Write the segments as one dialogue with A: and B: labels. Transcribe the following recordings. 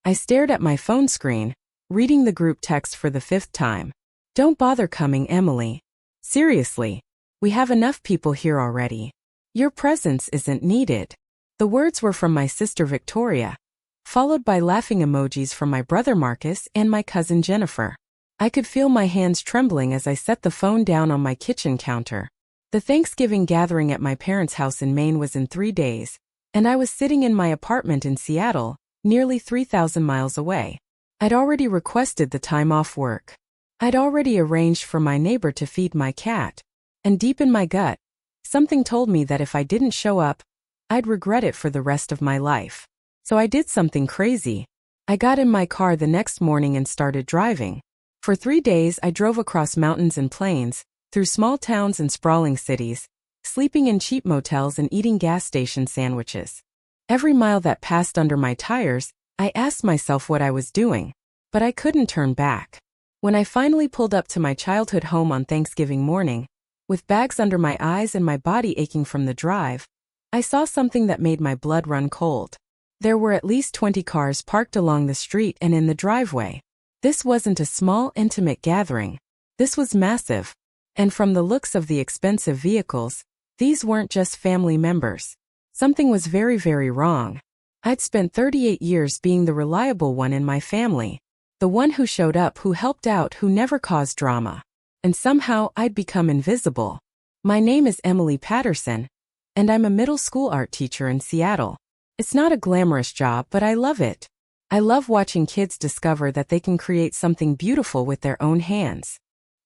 A: I stared at my phone screen, reading the group text for the fifth time. Don't bother coming, Emily. Seriously, we have enough people here already. Your presence isn't needed. The words were from my sister Victoria, followed by laughing emojis from my brother Marcus and my cousin Jennifer. I could feel my hands trembling as I set the phone down on my kitchen counter. The Thanksgiving gathering at my parents' house in Maine was in 3 days, and I was sitting in my apartment in Seattle, nearly 3,000 miles away. I'd already requested the time off work. I'd already arranged for my neighbor to feed my cat, and deep in my gut, something told me that if I didn't show up, I'd regret it for the rest of my life. So I did something crazy. I got in my car the next morning and started driving. For 3 days I drove across mountains and plains, through small towns and sprawling cities, sleeping in cheap motels and eating gas station sandwiches. Every mile that passed under my tires, I asked myself what I was doing, but I couldn't turn back. When I finally pulled up to my childhood home on Thanksgiving morning, with bags under my eyes and my body aching from the drive, I saw something that made my blood run cold. There were at least 20 cars parked along the street and in the driveway. This wasn't a small, intimate gathering. This was massive. And from the looks of the expensive vehicles, these weren't just family members. Something was very, very wrong. I'd spent 38 years being the reliable one in my family, the one who showed up, who helped out, who never caused drama. And somehow I'd become invisible. My name is Emily Patterson, and I'm a middle school art teacher in Seattle. It's not a glamorous job, but I love it. I love watching kids discover that they can create something beautiful with their own hands.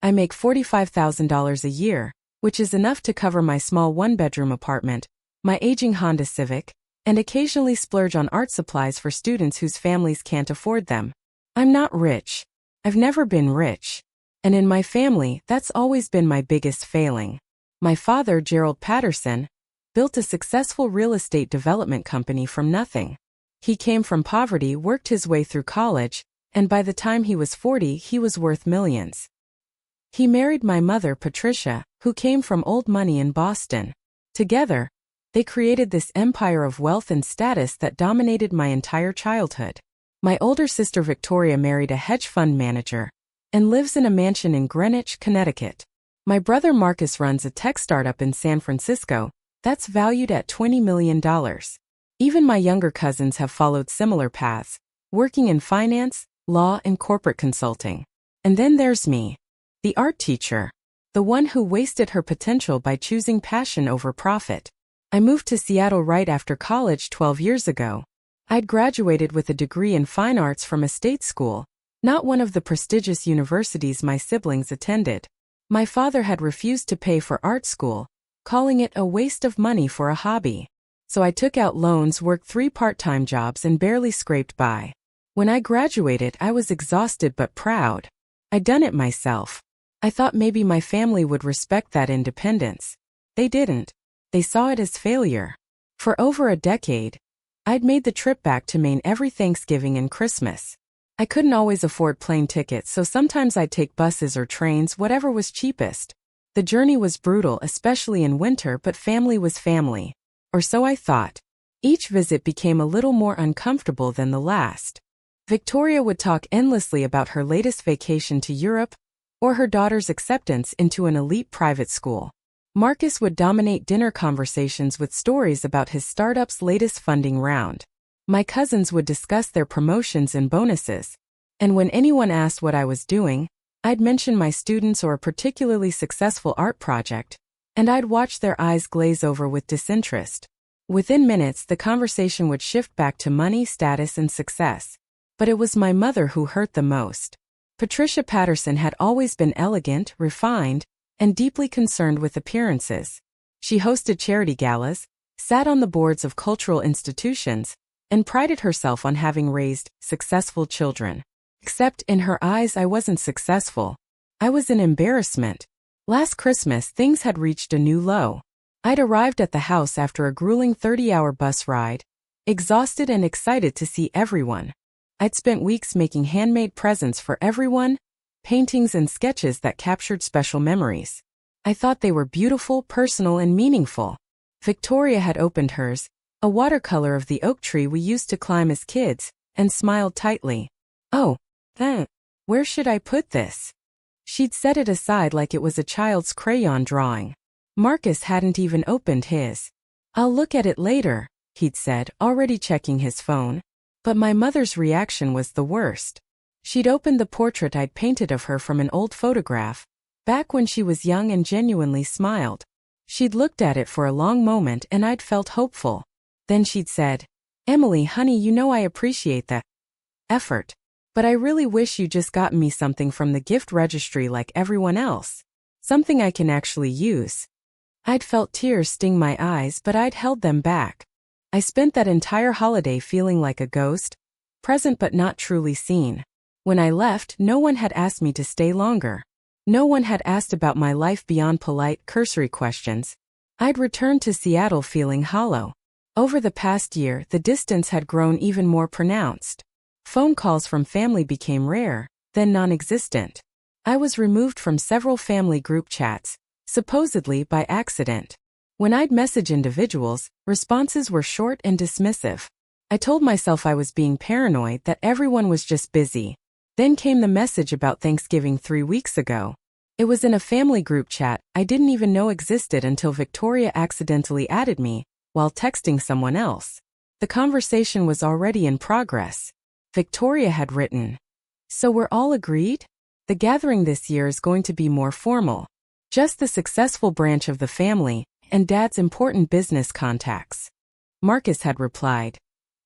A: I make $45,000 a year, which is enough to cover my small one-bedroom apartment, my aging Honda Civic, and occasionally splurge on art supplies for students whose families can't afford them. I'm not rich. I've never been rich. And in my family, that's always been my biggest failing. My father, Gerald Patterson, built a successful real estate development company from nothing. He came from poverty, worked his way through college, and by the time he was 40, he was worth millions. He married my mother, Patricia, who came from old money in Boston. Together, they created this empire of wealth and status that dominated my entire childhood. My older sister Victoria married a hedge fund manager and lives in a mansion in Greenwich, Connecticut. My brother Marcus runs a tech startup in San Francisco that's valued at $20 million. Even my younger cousins have followed similar paths, working in finance, law, and corporate consulting. And then there's me, the art teacher, the one who wasted her potential by choosing passion over profit. I moved to Seattle right after college 12 years ago. I'd graduated with a degree in fine arts from a state school, not one of the prestigious universities my siblings attended. My father had refused to pay for art school, calling it a waste of money for a hobby. So I took out loans, worked 3 part-time jobs, and barely scraped by. When I graduated, I was exhausted but proud. I'd done it myself. I thought maybe my family would respect that independence. They didn't. They saw it as failure. For over a decade, I'd made the trip back to Maine every Thanksgiving and Christmas. I couldn't always afford plane tickets, so sometimes I'd take buses or trains, whatever was cheapest. The journey was brutal, especially in winter, but family was family. Or so I thought. Each visit became a little more uncomfortable than the last. Victoria would talk endlessly about her latest vacation to Europe, or her daughter's acceptance into an elite private school. Marcus would dominate dinner conversations with stories about his startup's latest funding round. My cousins would discuss their promotions and bonuses. And when anyone asked what I was doing, I'd mention my students or a particularly successful art project, and I'd watch their eyes glaze over with disinterest. Within minutes, the conversation would shift back to money, status, and success. But it was my mother who hurt the most. Patricia Patterson had always been elegant, refined, and deeply concerned with appearances. She hosted charity galas, sat on the boards of cultural institutions, and prided herself on having raised successful children. Except in her eyes, I wasn't successful. I was an embarrassment. Last Christmas, things had reached a new low. I'd arrived at the house after a grueling 30-hour bus ride, exhausted and excited to see everyone. I'd spent weeks making handmade presents for everyone, paintings and sketches that captured special memories. I thought they were beautiful, personal, and meaningful. Victoria had opened hers, a watercolor of the oak tree we used to climb as kids, and smiled tightly. Oh, then, where should I put this? She'd set it aside like it was a child's crayon drawing. Marcus hadn't even opened his. I'll look at it later, he'd said, already checking his phone. But my mother's reaction was the worst. She'd opened the portrait I'd painted of her from an old photograph, back when she was young, and genuinely smiled. She'd looked at it for a long moment and I'd felt hopeful. Then she'd said, Emily, honey, you know I appreciate the effort. But I really wish you just gotten me something from the gift registry like everyone else. Something I can actually use. I'd felt tears sting my eyes, but I'd held them back. I spent that entire holiday feeling like a ghost, present but not truly seen. When I left, no one had asked me to stay longer. No one had asked about my life beyond polite, cursory questions. I'd returned to Seattle feeling hollow. Over the past year, the distance had grown even more pronounced. Phone calls from family became rare, then non-existent. I was removed from several family group chats, supposedly by accident. When I'd message individuals, responses were short and dismissive. I told myself I was being paranoid, that everyone was just busy. Then came the message about Thanksgiving 3 weeks ago. It was in a family group chat I didn't even know existed until Victoria accidentally added me while texting someone else. The conversation was already in progress. Victoria had written, "So we're all agreed? The gathering this year is going to be more formal. Just the successful branch of the family and Dad's important business contacts." Marcus had replied,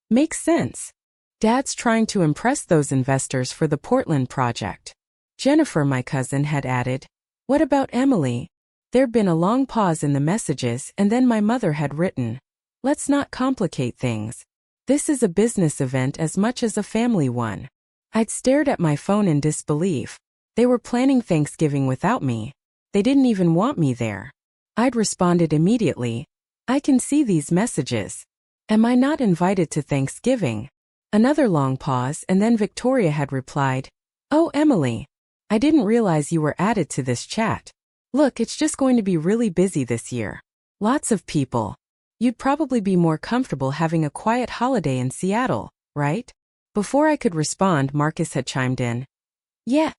A: "Makes sense. Dad's trying to impress those investors for the Portland project." Jennifer, my cousin, had added, "What about Emily?" There'd been a long pause in the messages, and then my mother had written, "Let's not complicate things. This is a business event as much as a family one." I'd stared at my phone in disbelief. They were planning Thanksgiving without me. They didn't even want me there. I'd responded immediately, "I can see these messages. Am I not invited to Thanksgiving?" Another long pause, and then Victoria had replied, "Oh, Emily, I didn't realize you were added to this chat. Look, it's just going to be really busy this year. Lots of people. You'd probably be more comfortable having a quiet holiday in Seattle, right?" Before I could respond, Marcus had chimed in, "Yeah,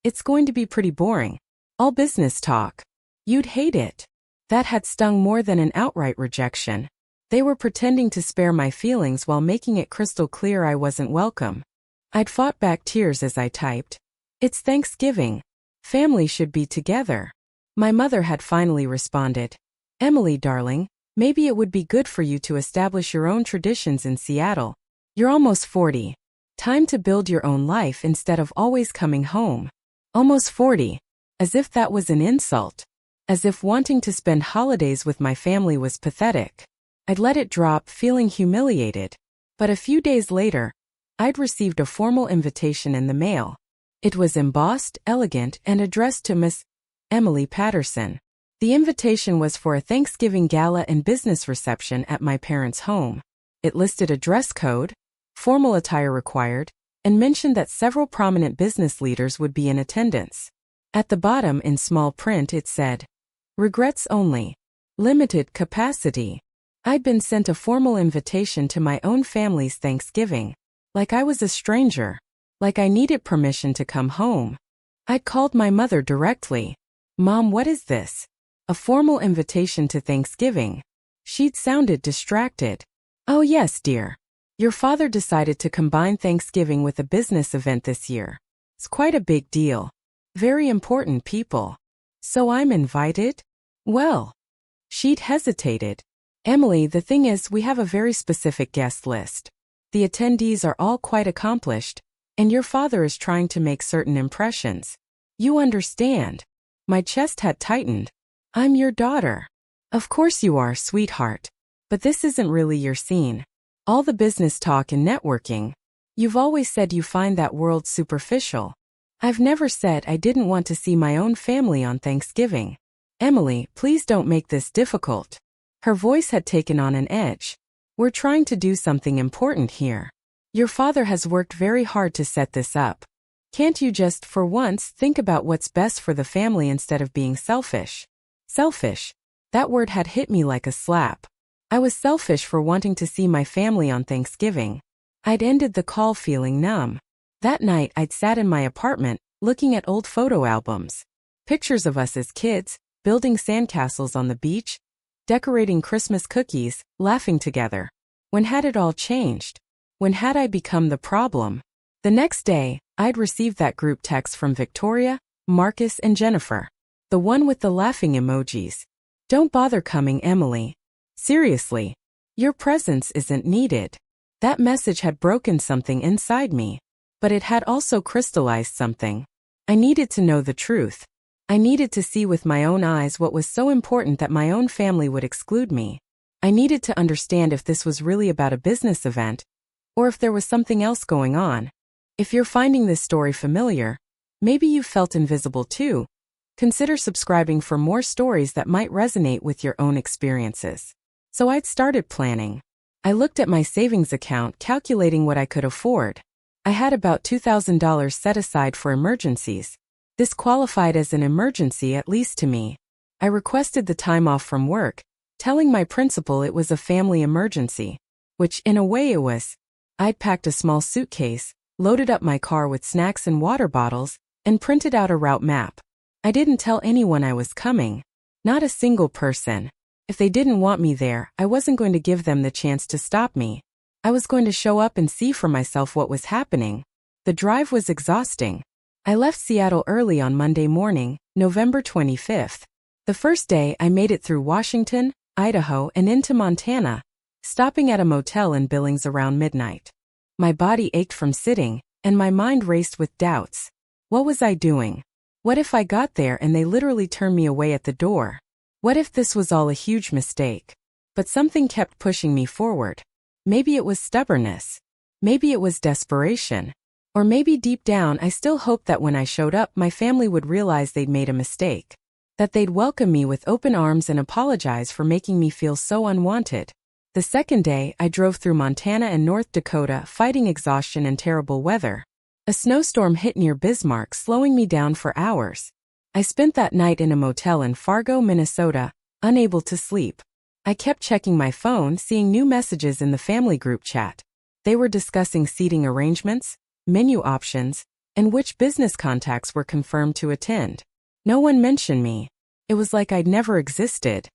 A: it's going to be pretty boring. All business talk. You'd hate it." That had stung more than an outright rejection. They were pretending to spare my feelings while making it crystal clear I wasn't welcome. I'd fought back tears as I typed, "It's Thanksgiving. Family should be together." My mother had finally responded, "Emily, darling, maybe it would be good for you to establish your own traditions in Seattle. You're almost 40. Time to build your own life instead of always coming home." Almost 40. As if that was an insult. As if wanting to spend holidays with my family was pathetic. I'd let it drop, feeling humiliated. But a few days later, I'd received a formal invitation in the mail. It was embossed, elegant, and addressed to Miss Emily Patterson. The invitation was for a Thanksgiving gala and business reception at my parents' home. It listed a dress code, formal attire required, and mentioned that several prominent business leaders would be in attendance. At the bottom in small print it said, "Regrets only. Limited capacity." I'd been sent a formal invitation to my own family's Thanksgiving. Like I was a stranger. Like I needed permission to come home. I'd called my mother directly. "Mom, what is this? A formal invitation to Thanksgiving?" She'd sounded distracted. "Oh yes, dear. Your father decided to combine Thanksgiving with a business event this year. It's quite a big deal. Very important people. So I'm invited?" "Well." She'd hesitated. "Emily, the thing is, we have a very specific guest list. The attendees are all quite accomplished, and your father is trying to make certain impressions. You understand." My chest had tightened. "I'm your daughter." "Of course you are, sweetheart. But this isn't really your scene. All the business talk and networking. You've always said you find that world superficial. I've never said I didn't want to see my own family on Thanksgiving. Emily, please don't make this difficult." Her voice had taken on an edge. "We're trying to do something important here. Your father has worked very hard to set this up. Can't you just, for once, think about what's best for the family instead of being selfish?" Selfish. That word had hit me like a slap. I was selfish for wanting to see my family on Thanksgiving. I'd ended the call feeling numb. That night I'd sat in my apartment, looking at old photo albums. Pictures of us as kids, building sandcastles on the beach, decorating Christmas cookies, laughing together. When had it all changed? When had I become the problem? The next day, I'd received that group text from Victoria, Marcus, and Jennifer. The one with the laughing emojis. Don't bother coming, Emily. Seriously. Your presence isn't needed. That message had broken something inside me. But it had also crystallized something. I needed to know the truth. I needed to see with my own eyes what was so important that my own family would exclude me. I needed to understand if this was really about a business event, or if there was something else going on. If you're finding this story familiar, maybe you've felt invisible too. Consider subscribing for more stories that might resonate with your own experiences. So I'd started planning. I looked at my savings account, calculating what I could afford. I had about $2,000 set aside for emergencies. This qualified as an emergency, at least to me. I requested the time off from work, telling my principal it was a family emergency, which in a way it was. I'd packed a small suitcase, loaded up my car with snacks and water bottles, and printed out a route map. I didn't tell anyone I was coming. Not a single person. If they didn't want me there, I wasn't going to give them the chance to stop me. I was going to show up and see for myself what was happening. The drive was exhausting. I left Seattle early on Monday morning, November 25th. The first day I made it through Washington, Idaho, and into Montana, stopping at a motel in Billings around midnight. My body ached from sitting, and my mind raced with doubts. What was I doing? What if I got there and they literally turned me away at the door? What if this was all a huge mistake? But something kept pushing me forward. Maybe it was stubbornness. Maybe it was desperation. Or maybe deep down I still hoped that when I showed up my family would realize they'd made a mistake. That they'd welcome me with open arms and apologize for making me feel so unwanted. The second day I drove through Montana and North Dakota, fighting exhaustion and terrible weather. A snowstorm hit near Bismarck, slowing me down for hours. I spent that night in a motel in Fargo, Minnesota, unable to sleep. I kept checking my phone, seeing new messages in the family group chat. They were discussing seating arrangements, menu options, and which business contacts were confirmed to attend. No one mentioned me. It was like I'd never existed.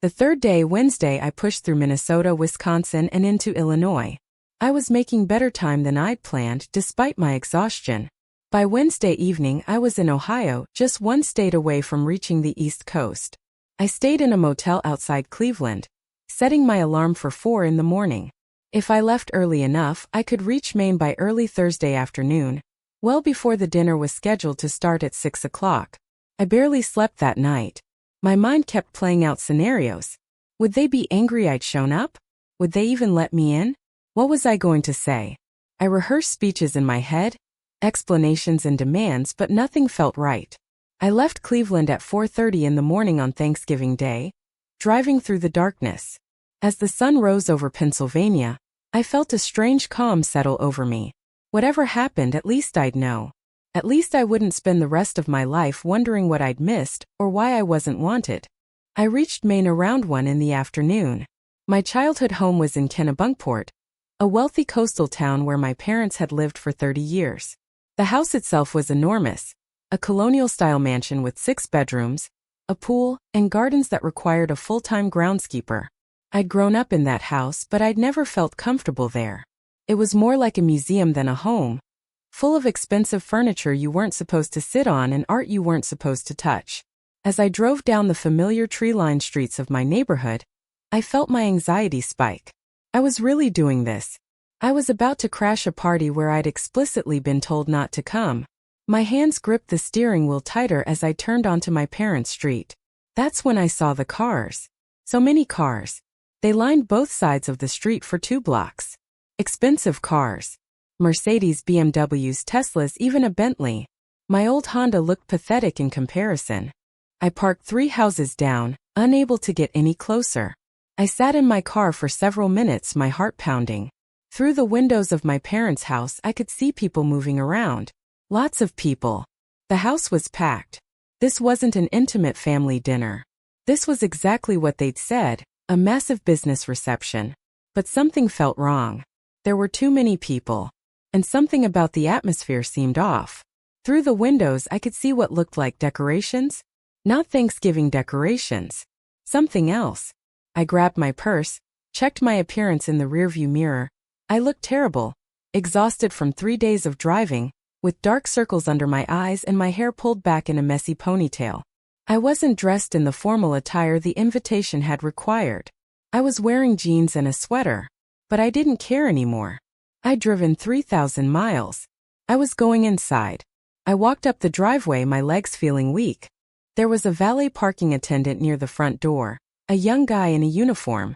A: The third day, Wednesday, I pushed through Minnesota, Wisconsin, and into Illinois. I was making better time than I'd planned, despite my exhaustion. By Wednesday evening, I was in Ohio, just one state away from reaching the East Coast. I stayed in a motel outside Cleveland, setting my alarm for 4 in the morning. If I left early enough, I could reach Maine by early Thursday afternoon, well before the dinner was scheduled to start at 6 o'clock. I barely slept that night. My mind kept playing out scenarios. Would they be angry I'd shown up? Would they even let me in? What was I going to say? I rehearsed speeches in my head, explanations and demands, but nothing felt right. I left Cleveland at 4:30 in the morning on Thanksgiving Day, driving through the darkness. As the sun rose over Pennsylvania, I felt a strange calm settle over me. Whatever happened, at least I'd know. At least I wouldn't spend the rest of my life wondering what I'd missed or why I wasn't wanted. I reached Maine around 1 in the afternoon. My childhood home was in Kennebunkport, a wealthy coastal town where my parents had lived for 30 years. The house itself was enormous, a colonial-style mansion with 6 bedrooms, a pool, and gardens that required a full-time groundskeeper. I'd grown up in that house, but I'd never felt comfortable there. It was more like a museum than a home, full of expensive furniture you weren't supposed to sit on and art you weren't supposed to touch. As I drove down the familiar tree-lined streets of my neighborhood, I felt my anxiety spike. I was really doing this. I was about to crash a party where I'd explicitly been told not to come. My hands gripped the steering wheel tighter as I turned onto my parents' street. That's when I saw the cars. So many cars. They lined both sides of the street for 2 blocks. Expensive cars. Mercedes, BMWs, Teslas, even a Bentley. My old Honda looked pathetic in comparison. I parked 3 houses down, unable to get any closer. I sat in my car for several minutes, my heart pounding. Through the windows of my parents' house, I could see people moving around. Lots of people. The house was packed. This wasn't an intimate family dinner. This was exactly what they'd said, a massive business reception. But something felt wrong. There were too many people. And something about the atmosphere seemed off. Through the windows I could see what looked like decorations. Not Thanksgiving decorations. Something else. I grabbed my purse, checked my appearance in the rearview mirror. I looked terrible, exhausted from 3 days of driving, with dark circles under my eyes and my hair pulled back in a messy ponytail. I wasn't dressed in the formal attire the invitation had required. I was wearing jeans and a sweater. But I didn't care anymore. I'd driven 3,000 miles. I was going inside. I walked up the driveway, my legs feeling weak. There was a valet parking attendant near the front door, a young guy in a uniform.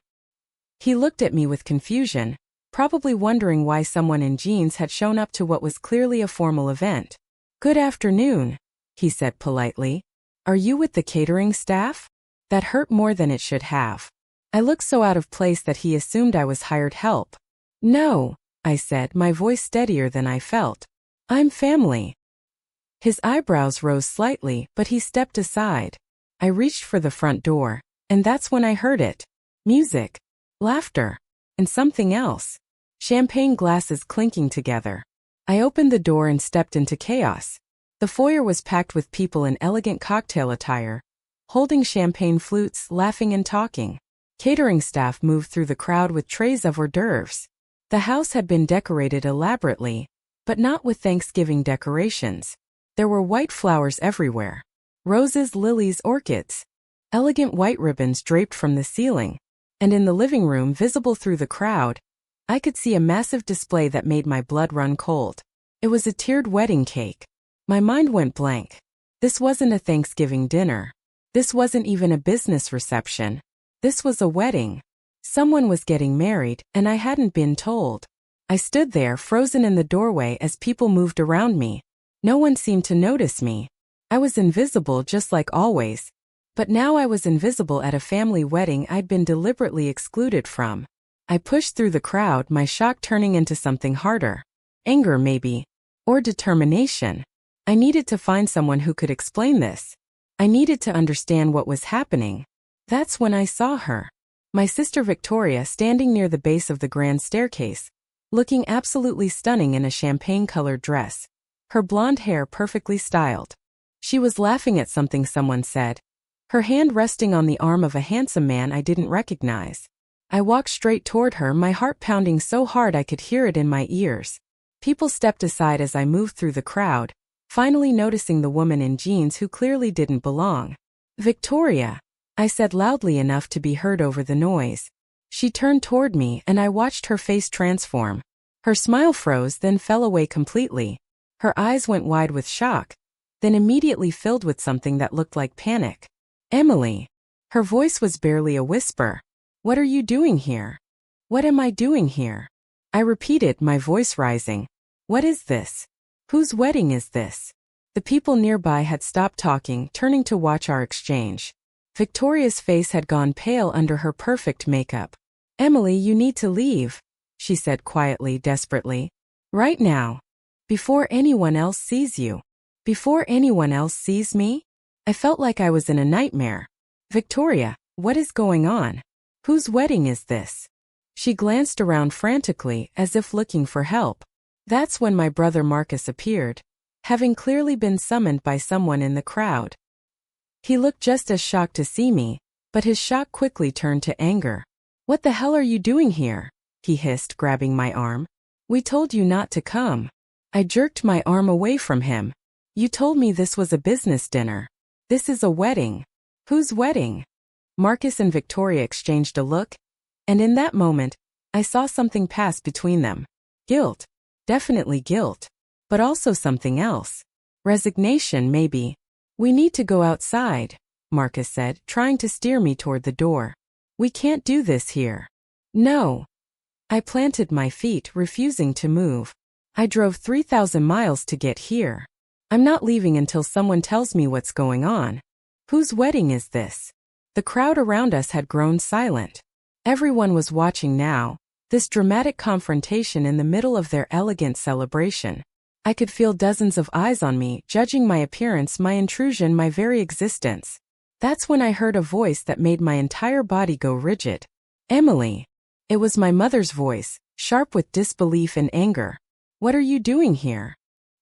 A: He looked at me with confusion, probably wondering why someone in jeans had shown up to what was clearly a formal event. "Good afternoon," he said politely. "Are you with the catering staff?" That hurt more than it should have. I looked so out of place that he assumed I was hired help. "No," I said, my voice steadier than I felt. "I'm family." His eyebrows rose slightly, but he stepped aside. I reached for the front door, and that's when I heard it. Music, laughter, and something else. Champagne glasses clinking together. I opened the door and stepped into chaos. The foyer was packed with people in elegant cocktail attire, holding champagne flutes, laughing and talking. Catering staff moved through the crowd with trays of hors d'oeuvres. The house had been decorated elaborately, but not with Thanksgiving decorations. There were white flowers everywhere. Roses, lilies, orchids. Elegant white ribbons draped from the ceiling. And in the living room, visible through the crowd, I could see a massive display that made my blood run cold. It was a tiered wedding cake. My mind went blank. This wasn't a Thanksgiving dinner. This wasn't even a business reception. This was a wedding. Someone was getting married, and I hadn't been told. I stood there, frozen in the doorway as people moved around me. No one seemed to notice me. I was invisible just like always. But now I was invisible at a family wedding I'd been deliberately excluded from. I pushed through the crowd, my shock turning into something harder. Anger, maybe. Or determination. I needed to find someone who could explain this. I needed to understand what was happening. That's when I saw her. My sister Victoria standing near the base of the grand staircase, looking absolutely stunning in a champagne-colored dress. Her blonde hair perfectly styled. She was laughing at something someone said, her hand resting on the arm of a handsome man I didn't recognize. I walked straight toward her, my heart pounding so hard I could hear it in my ears. People stepped aside as I moved through the crowd, finally noticing the woman in jeans who clearly didn't belong. "Victoria," I said loudly enough to be heard over the noise. She turned toward me and I watched her face transform. Her smile froze, then fell away completely. Her eyes went wide with shock, then immediately filled with something that looked like panic. "Emily." Her voice was barely a whisper. "What are you doing here?" "What am I doing here?" I repeated, my voice rising. "What is this? Whose wedding is this?" The people nearby had stopped talking, turning to watch our exchange. Victoria's face had gone pale under her perfect makeup. "Emily, you need to leave," she said quietly, desperately. "Right now. Before anyone else sees you. Before anyone else sees me." I felt like I was in a nightmare. "Victoria, what is going on? Whose wedding is this?" She glanced around frantically, as if looking for help. That's when my brother Marcus appeared, having clearly been summoned by someone in the crowd. He looked just as shocked to see me, but his shock quickly turned to anger. "What the hell are you doing here?" he hissed, grabbing my arm. "We told you not to come." I jerked my arm away from him. "You told me this was a business dinner. This is a wedding." "Whose wedding?" Marcus and Victoria exchanged a look, and in that moment, I saw something pass between them. Guilt. Definitely guilt. But also something else. Resignation, maybe. "We need to go outside," Marcus said, trying to steer me toward the door. "We can't do this here." "No." I planted my feet, refusing to move. "I drove 3,000 miles to get here. I'm not leaving until someone tells me what's going on." "Whose wedding is this?" The crowd around us had grown silent. Everyone was watching now, this dramatic confrontation in the middle of their elegant celebration. I could feel dozens of eyes on me, judging my appearance, my intrusion, my very existence. That's when I heard a voice that made my entire body go rigid. "Emily." It was my mother's voice. sharp with disbelief and anger. "What are you doing here?"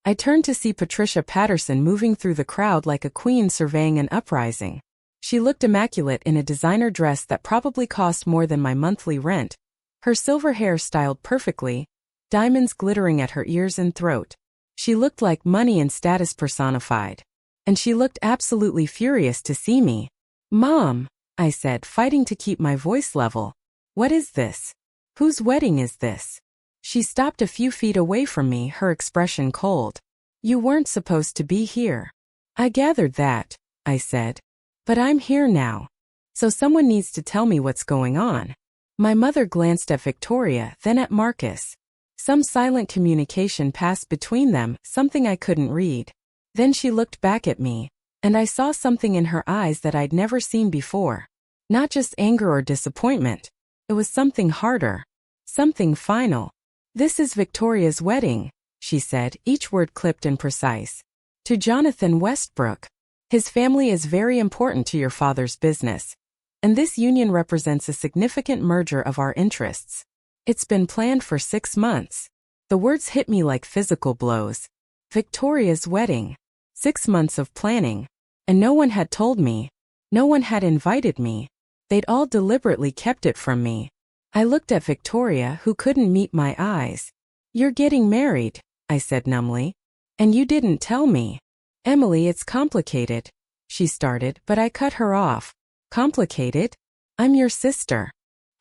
A: I turned to see Patricia Patterson moving through the crowd like a queen surveying an uprising. She looked immaculate in a designer dress that probably cost more than my monthly rent, her silver hair styled perfectly, diamonds glittering at her ears and throat. She looked like money and status personified. And she looked absolutely furious to see me. "Mom," I said, fighting to keep my voice level. "What is this? Whose wedding is this?" She stopped a few feet away from me, her expression cold. "You weren't supposed to be here." "I gathered that," I said. "But I'm here now. So someone needs to tell me what's going on." My mother glanced at Victoria, then at Marcus. Some silent communication passed between them, something I couldn't read. Then she looked back at me, and I saw something in her eyes that I'd never seen before. Not just anger or disappointment. It was something harder. Something final. "This is Victoria's wedding," she said, each word clipped and precise. "To Jonathan Westbrook. His family is very important to your father's business. And this union represents a significant merger of our interests. It's been planned for 6 months." The words hit me like physical blows. Victoria's wedding. 6 months of planning. And no one had told me. No one had invited me. They'd all deliberately kept it from me. I looked at Victoria, who couldn't meet my eyes. "You're getting married," I said numbly. "And you didn't tell me." "Emily, it's complicated," she started, but I cut her off. "Complicated? I'm your sister.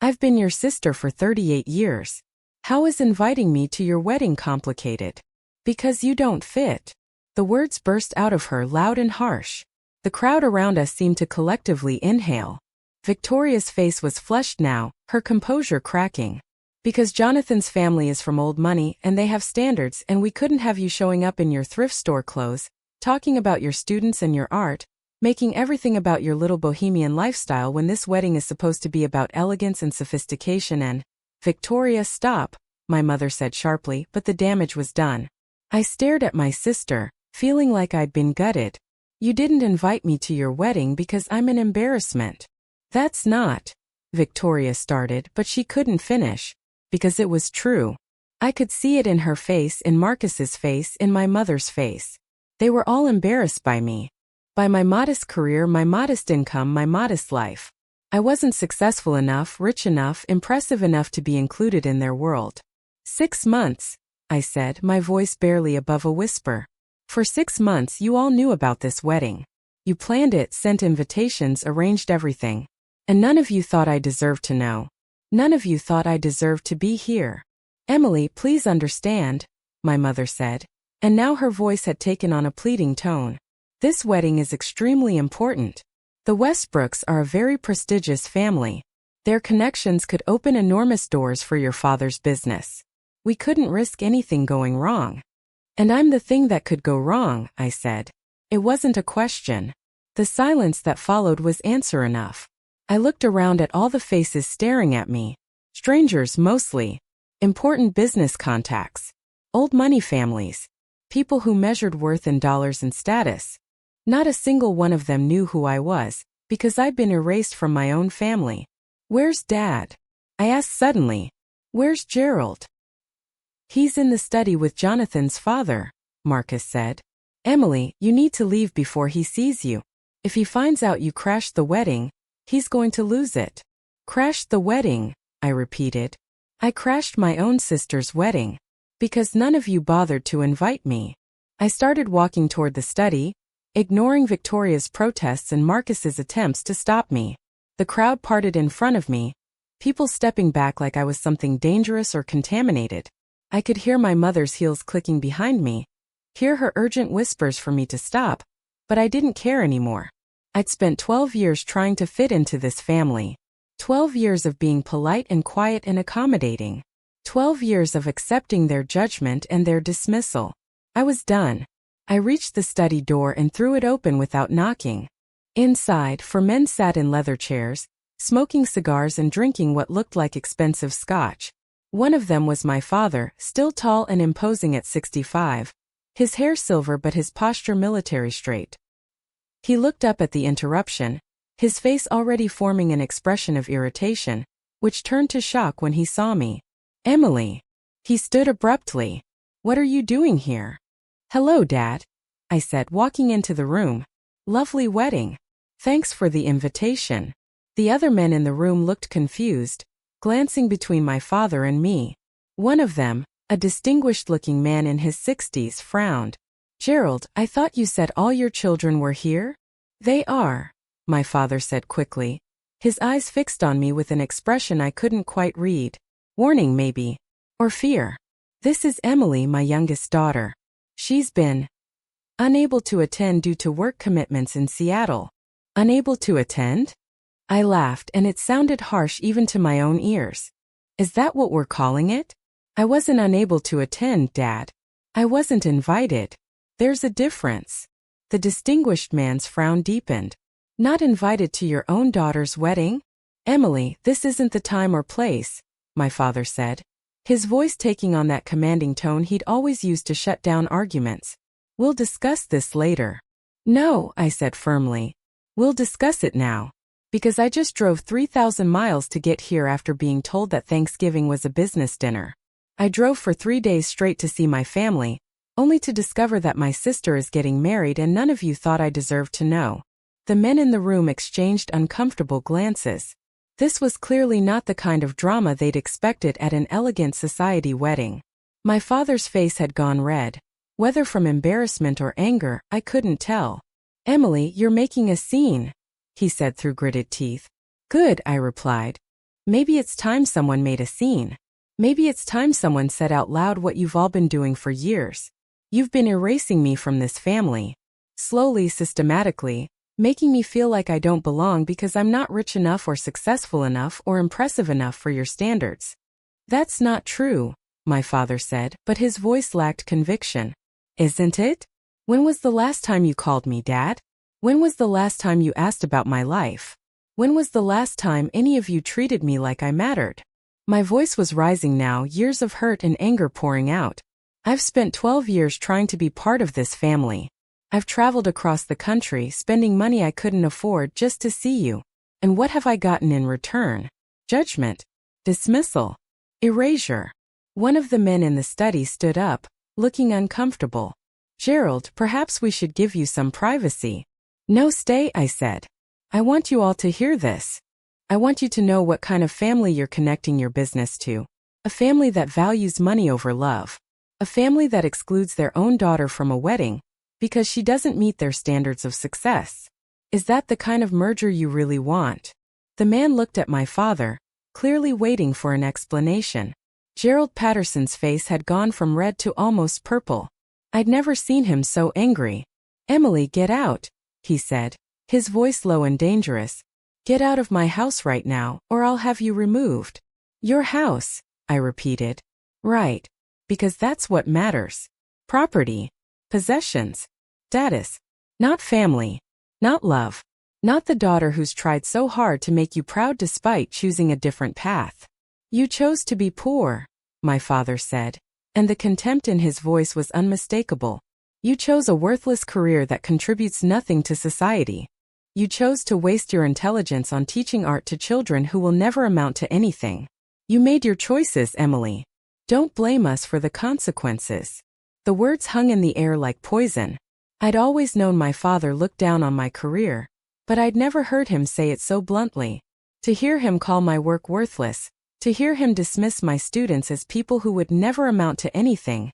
A: I've been your sister for 38 years. How is inviting me to your wedding complicated?" "Because you don't fit." The words burst out of her loud and harsh. The crowd around us seemed to collectively inhale. Victoria's face was flushed now, her composure cracking. "Because Jonathan's family is from old money and they have standards, and we couldn't have you showing up in your thrift store clothes, talking about your students and your art, making everything about your little bohemian lifestyle when this wedding is supposed to be about elegance and sophistication and—" "Victoria, stop," my mother said sharply, but the damage was done. I stared at my sister, feeling like I'd been gutted. "You didn't invite me to your wedding because I'm an embarrassment." "That's not," Victoria started, but she couldn't finish. Because it was true. I could see it in her face, in Marcus's face, in my mother's face. They were all embarrassed by me. By my modest career, my modest income, my modest life. I wasn't successful enough, rich enough, impressive enough to be included in their world. 6 months, I said, my voice barely above a whisper. For 6 months you all knew about this wedding. You planned it, sent invitations, arranged everything. And none of you thought I deserved to know. None of you thought I deserved to be here. "Emily, please understand," my mother said, and now her voice had taken on a pleading tone. "This wedding is extremely important. The Westbrooks are a very prestigious family. Their connections could open enormous doors for your father's business. We couldn't risk anything going wrong." "And I'm the thing that could go wrong," I said. It wasn't a question. The silence that followed was answer enough. I looked around at all the faces staring at me. Strangers mostly. Important business contacts. Old money families. People who measured worth in dollars and status. Not a single one of them knew who I was, because I'd been erased from my own family. "Where's Dad?" I asked suddenly. "Where's Gerald?" "He's in the study with Jonathan's father," Marcus said. "Emily, you need to leave before he sees you. If he finds out you crashed the wedding, he's going to lose it." "Crashed the wedding," I repeated. "I crashed my own sister's wedding. Because none of you bothered to invite me." I started walking toward the study, ignoring Victoria's protests and Marcus's attempts to stop me. The crowd parted in front of me, people stepping back like I was something dangerous or contaminated. I could hear my mother's heels clicking behind me, hear her urgent whispers for me to stop, but I didn't care anymore. I'd spent 12 years trying to fit into this family. 12 years of being polite and quiet and accommodating. 12 years of accepting their judgment and their dismissal. I was done. I reached the study door and threw it open without knocking. Inside, 4 men sat in leather chairs, smoking cigars and drinking what looked like expensive scotch. One of them was my father, still tall and imposing at 65. His hair silver but his posture military straight. He looked up at the interruption, his face already forming an expression of irritation, which turned to shock when he saw me. Emily. He stood abruptly. What are you doing here? Hello, Dad, I said, walking into the room. Lovely wedding. Thanks for the invitation. The other men in the room looked confused, glancing between my father and me. One of them, a distinguished-looking man in his 60s, frowned. Gerald, I thought you said all your children were here? They are, my father said quickly, his eyes fixed on me with an expression I couldn't quite read. Warning maybe. Or fear. This is Emily, my youngest daughter. She's been unable to attend due to work commitments in Seattle. Unable to attend? I laughed, and it sounded harsh even to my own ears. Is that what we're calling it? I wasn't unable to attend, Dad. I wasn't invited. There's a difference. The distinguished man's frown deepened. Not invited to your own daughter's wedding? Emily, this isn't the time or place, my father said, his voice taking on that commanding tone he'd always used to shut down arguments. We'll discuss this later. No, I said firmly. We'll discuss it now. Because I just drove 3,000 miles to get here after being told that Thanksgiving was a business dinner. I drove for 3 days straight to see my family, only to discover that my sister is getting married and none of you thought I deserved to know. The men in the room exchanged uncomfortable glances. This was clearly not the kind of drama they'd expected at an elegant society wedding. My father's face had gone red. Whether from embarrassment or anger, I couldn't tell. Emily, you're making a scene, he said through gritted teeth. Good, I replied. Maybe it's time someone made a scene. Maybe it's time someone said out loud what you've all been doing for years. You've been erasing me from this family. Slowly, systematically, making me feel like I don't belong because I'm not rich enough or successful enough or impressive enough for your standards. That's not true, my father said, but his voice lacked conviction. Isn't it? When was the last time you called me, Dad? When was the last time you asked about my life? When was the last time any of you treated me like I mattered? My voice was rising now, years of hurt and anger pouring out. I've spent 12 years trying to be part of this family. I've traveled across the country, spending money I couldn't afford just to see you. And what have I gotten in return? Judgment. Dismissal. Erasure. One of the men in the study stood up, looking uncomfortable. Gerald, perhaps we should give you some privacy. No, stay, I said. I want you all to hear this. I want you to know what kind of family you're connecting your business to. A family that values money over love. A family that excludes their own daughter from a wedding because she doesn't meet their standards of success. Is that the kind of merger you really want? The man looked at my father, clearly waiting for an explanation. Gerald Patterson's face had gone from red to almost purple. I'd never seen him so angry. Emily, get out, he said, his voice low and dangerous. Get out of my house right now, or I'll have you removed. Your house, I repeated. Right. Because that's what matters. Property. Possessions. Status. Not family. Not love. Not the daughter who's tried so hard to make you proud despite choosing a different path. You chose to be poor, my father said, and the contempt in his voice was unmistakable. You chose a worthless career that contributes nothing to society. You chose to waste your intelligence on teaching art to children who will never amount to anything. You made your choices, Emily. Don't blame us for the consequences. The words hung in the air like poison. I'd always known my father looked down on my career, but I'd never heard him say it so bluntly. To hear him call my work worthless, to hear him dismiss my students as people who would never amount to anything,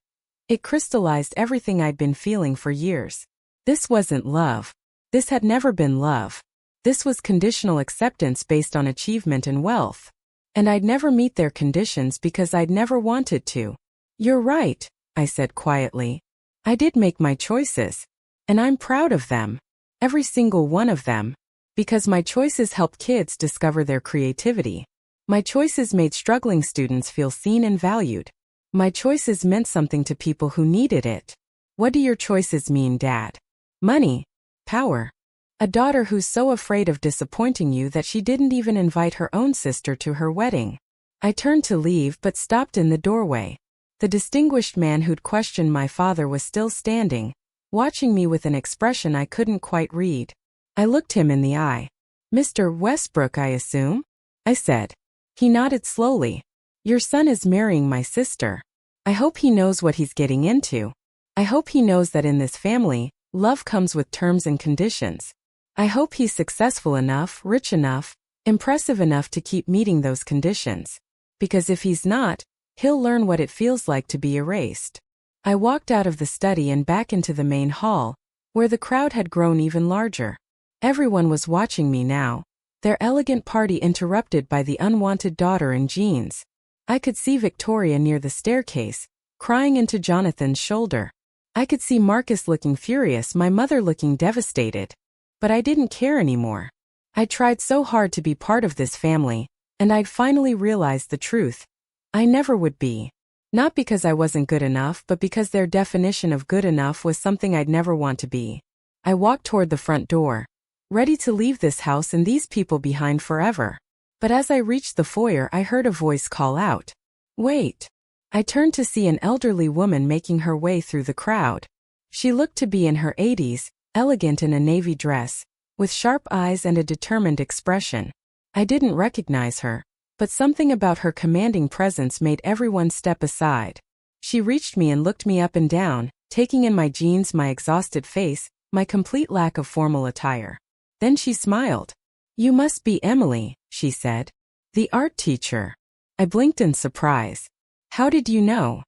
A: it crystallized everything I'd been feeling for years. This wasn't love. This had never been love. This was conditional acceptance based on achievement and wealth. And I'd never meet their conditions because I'd never wanted to. You're right, I said quietly. I did make my choices. And I'm proud of them. Every single one of them. Because my choices helped kids discover their creativity. My choices made struggling students feel seen and valued. My choices meant something to people who needed it. What do your choices mean, Dad? Money. Power. A daughter who's so afraid of disappointing you that she didn't even invite her own sister to her wedding. I turned to leave but stopped in the doorway. The distinguished man who'd questioned my father was still standing, watching me with an expression I couldn't quite read. I looked him in the eye. Mr. Westbrook, I assume? I said. He nodded slowly. Your son is marrying my sister. I hope he knows what he's getting into. I hope he knows that in this family, love comes with terms and conditions. I hope he's successful enough, rich enough, impressive enough to keep meeting those conditions. Because if he's not, he'll learn what it feels like to be erased. I walked out of the study and back into the main hall, where the crowd had grown even larger. Everyone was watching me now, their elegant party interrupted by the unwanted daughter in jeans. I could see Victoria near the staircase, crying into Jonathan's shoulder. I could see Marcus looking furious, my mother looking devastated. But I didn't care anymore. I tried so hard to be part of this family, and I'd finally realized the truth. I never would be. Not because I wasn't good enough, but because their definition of good enough was something I'd never want to be. I walked toward the front door, ready to leave this house and these people behind forever. But as I reached the foyer, I heard a voice call out, "Wait." I turned to see an elderly woman making her way through the crowd. She looked to be in her 80s, elegant in a navy dress, with sharp eyes and a determined expression. I didn't recognize her, but something about her commanding presence made everyone step aside. She reached me and looked me up and down, taking in my jeans, my exhausted face, my complete lack of formal attire. Then she smiled. "You must be Emily," she said. "The art teacher." I blinked in surprise. "How did you know?"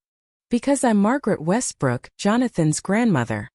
A: "Because I'm Margaret Westbrook, Jonathan's grandmother.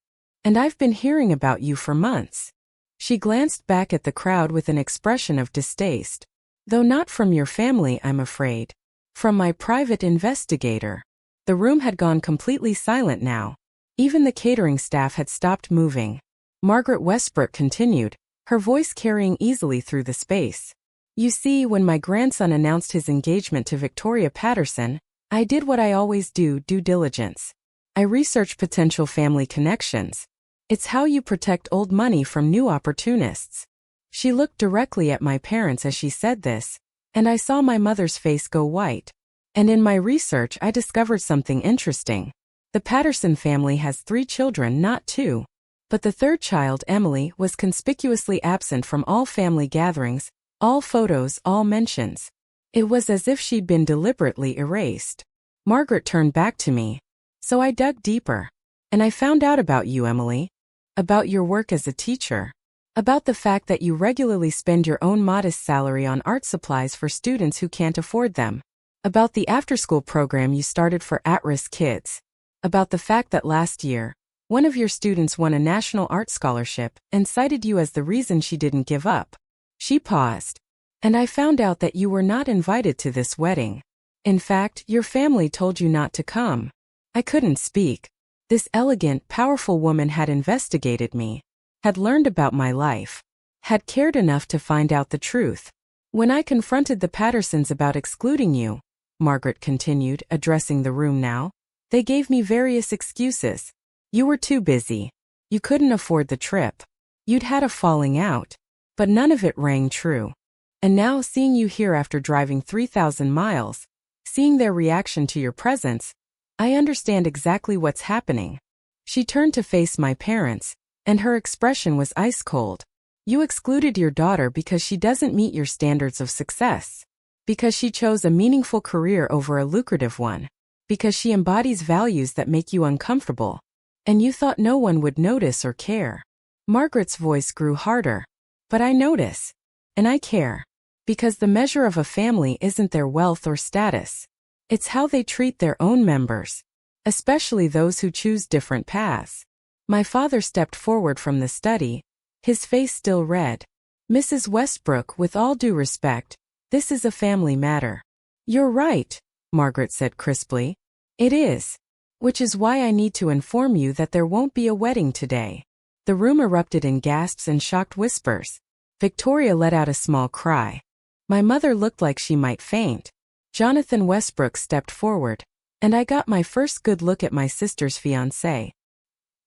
A: And I've been hearing about you for months." She glanced back at the crowd with an expression of distaste. "Though not from your family, I'm afraid. From my private investigator." The room had gone completely silent now. Even the catering staff had stopped moving. Margaret Westbrook continued, her voice carrying easily through the space. "You see, when my grandson announced his engagement to Victoria Patterson, I did what I always do, due diligence. I researched potential family connections. It's how you protect old money from new opportunists." She looked directly at my parents as she said this, and I saw my mother's face go white. And in my research, I discovered something interesting. The Patterson family has 3 children, not 2. But the third child, Emily, was conspicuously absent from all family gatherings, all photos, all mentions. It was as if she'd been deliberately erased. Margaret turned back to me. So I dug deeper. And I found out about you, Emily. About your work as a teacher. About the fact that you regularly spend your own modest salary on art supplies for students who can't afford them. About the after-school program you started for at-risk kids. About the fact that last year, one of your students won a national art scholarship and cited you as the reason she didn't give up. She paused. And I found out that you were not invited to this wedding. In fact, your family told you not to come. I couldn't speak. This elegant, powerful woman had investigated me, had learned about my life, had cared enough to find out the truth. When I confronted the Pattersons about excluding you, Margaret continued, addressing the room now, they gave me various excuses. You were too busy. You couldn't afford the trip. You'd had a falling out. But none of it rang true. And now, seeing you here after driving 3,000 miles, seeing their reaction to your presence, I understand exactly what's happening. She turned to face my parents, and her expression was ice cold. You excluded your daughter because she doesn't meet your standards of success. Because she chose a meaningful career over a lucrative one. Because she embodies values that make you uncomfortable. And you thought no one would notice or care. Margaret's voice grew harder. But I notice. And I care. Because the measure of a family isn't their wealth or status. It's how they treat their own members. Especially those who choose different paths. My father stepped forward from the study, his face still red. "Mrs. Westbrook, with all due respect, this is a family matter." "You're right," Margaret said crisply. "It is. Which is why I need to inform you that there won't be a wedding today." The room erupted in gasps and shocked whispers. Victoria let out a small cry. My mother looked like she might faint. Jonathan Westbrook stepped forward, and I got my first good look at my sister's fiancé.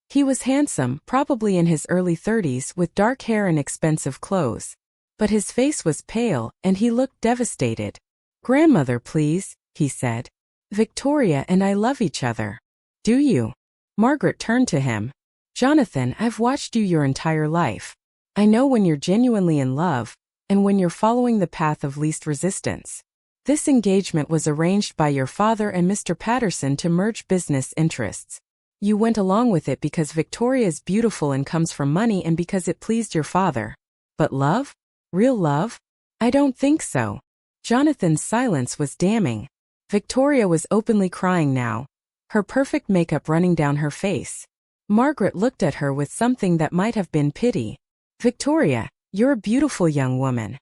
A: He was handsome, probably in his early 30s, with dark hair and expensive clothes. But his face was pale, and he looked devastated. "Grandmother, please," he said. "Victoria and I love each other." "Do you?" Margaret turned to him. "Jonathan, I've watched you your entire life. I know when you're genuinely in love, and when you're following the path of least resistance. This engagement was arranged by your father and Mr. Patterson to merge business interests. You went along with it because Victoria is beautiful and comes from money and because it pleased your father. But love? Real love? I don't think so. Jonathan's silence was damning. Victoria was openly crying now, her perfect makeup running down her face. Margaret looked at her with something that might have been pity. Victoria, you're a beautiful young woman.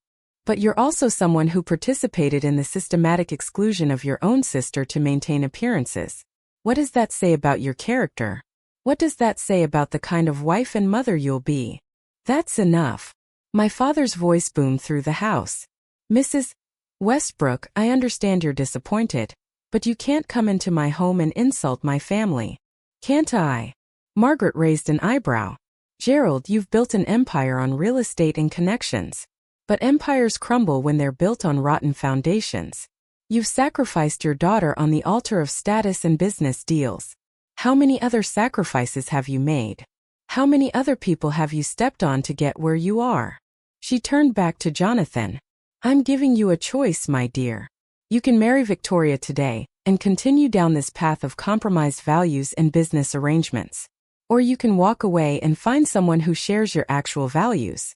A: But you're also someone who participated in the systematic exclusion of your own sister to maintain appearances. What does that say about your character? What does that say about the kind of wife and mother you'll be? That's enough. My father's voice boomed through the house. Mrs. Westbrook, I understand you're disappointed, but you can't come into my home and insult my family. Can't I? Margaret raised an eyebrow. Gerald, you've built an empire on real estate and connections. But empires crumble when they're built on rotten foundations. You've sacrificed your daughter on the altar of status and business deals. How many other sacrifices have you made? How many other people have you stepped on to get where you are? She turned back to Jonathan. I'm giving you a choice, my dear. You can marry Victoria today and continue down this path of compromised values and business arrangements. Or you can walk away and find someone who shares your actual values.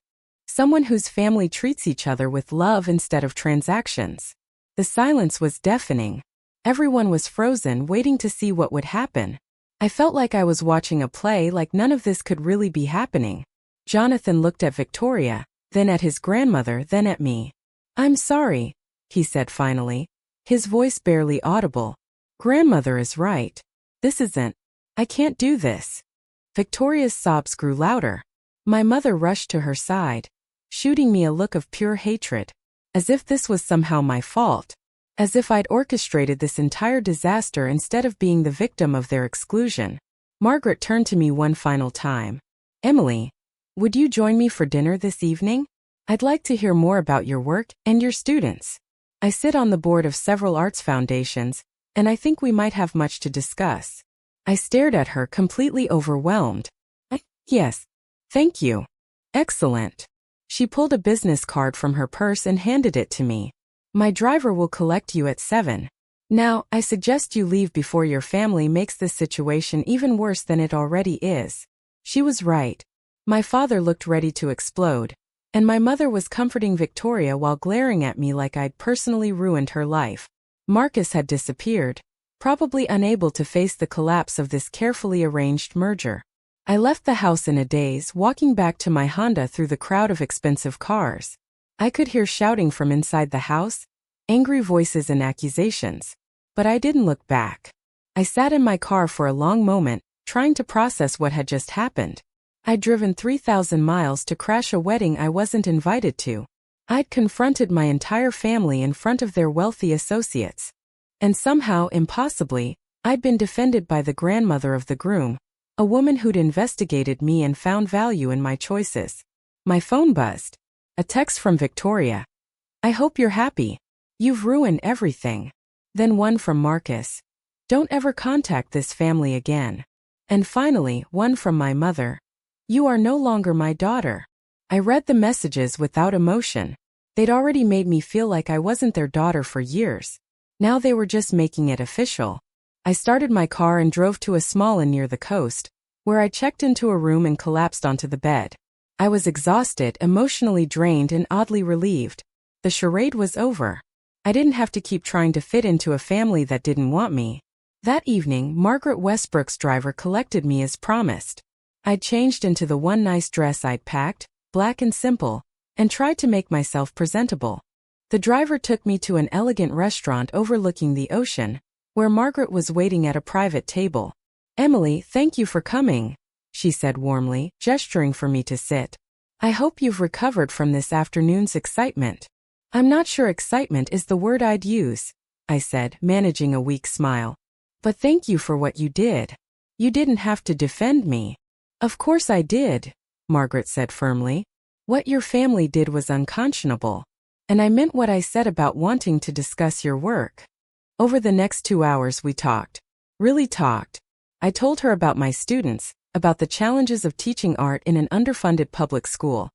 A: Someone whose family treats each other with love instead of transactions. The silence was deafening. Everyone was frozen, waiting to see what would happen. I felt like I was watching a play, like none of this could really be happening. Jonathan looked at Victoria, then at his grandmother, then at me. I'm sorry, he said finally, his voice barely audible. Grandmother is right. This isn't. I can't do this. Victoria's sobs grew louder. My mother rushed to her side, shooting me a look of pure hatred, as if this was somehow my fault, as if I'd orchestrated this entire disaster instead of being the victim of their exclusion. Margaret turned to me one final time. Emily, would you join me for dinner this evening? I'd like to hear more about your work and your students. I sit on the board of several arts foundations, and I think we might have much to discuss. I stared at her, completely overwhelmed. Yes. Thank you. Excellent. She pulled a business card from her purse and handed it to me. My driver will collect you at 7. Now, I suggest you leave before your family makes this situation even worse than it already is. She was right. My father looked ready to explode, and my mother was comforting Victoria while glaring at me like I'd personally ruined her life. Marcus had disappeared, probably unable to face the collapse of this carefully arranged merger. I left the house in a daze, walking back to my Honda through the crowd of expensive cars. I could hear shouting from inside the house, angry voices and accusations. But I didn't look back. I sat in my car for a long moment, trying to process what had just happened. I'd driven 3,000 miles to crash a wedding I wasn't invited to. I'd confronted my entire family in front of their wealthy associates. And somehow, impossibly, I'd been defended by the grandmother of the groom, a woman who'd investigated me and found value in my choices. My phone buzzed. A text from Victoria. I hope you're happy. You've ruined everything. Then one from Marcus. Don't ever contact this family again. And finally, one from my mother. You are no longer my daughter. I read the messages without emotion. They'd already made me feel like I wasn't their daughter for years. Now they were just making it official. I started my car and drove to a small inn near the coast, where I checked into a room and collapsed onto the bed. I was exhausted, emotionally drained, and oddly relieved. The charade was over. I didn't have to keep trying to fit into a family that didn't want me. That evening, Margaret Westbrook's driver collected me as promised. I'd changed into the one nice dress I'd packed, black and simple, and tried to make myself presentable. The driver took me to an elegant restaurant overlooking the ocean, where Margaret was waiting at a private table. Emily, thank you for coming, she said warmly, gesturing for me to sit. I hope you've recovered from this afternoon's excitement. I'm not sure excitement is the word I'd use, I said, managing a weak smile. But thank you for what you did. You didn't have to defend me. Of course I did, Margaret said firmly. What your family did was unconscionable. And I meant what I said about wanting to discuss your work. Over the next 2 hours we talked. Really talked. I told her about my students, about the challenges of teaching art in an underfunded public school,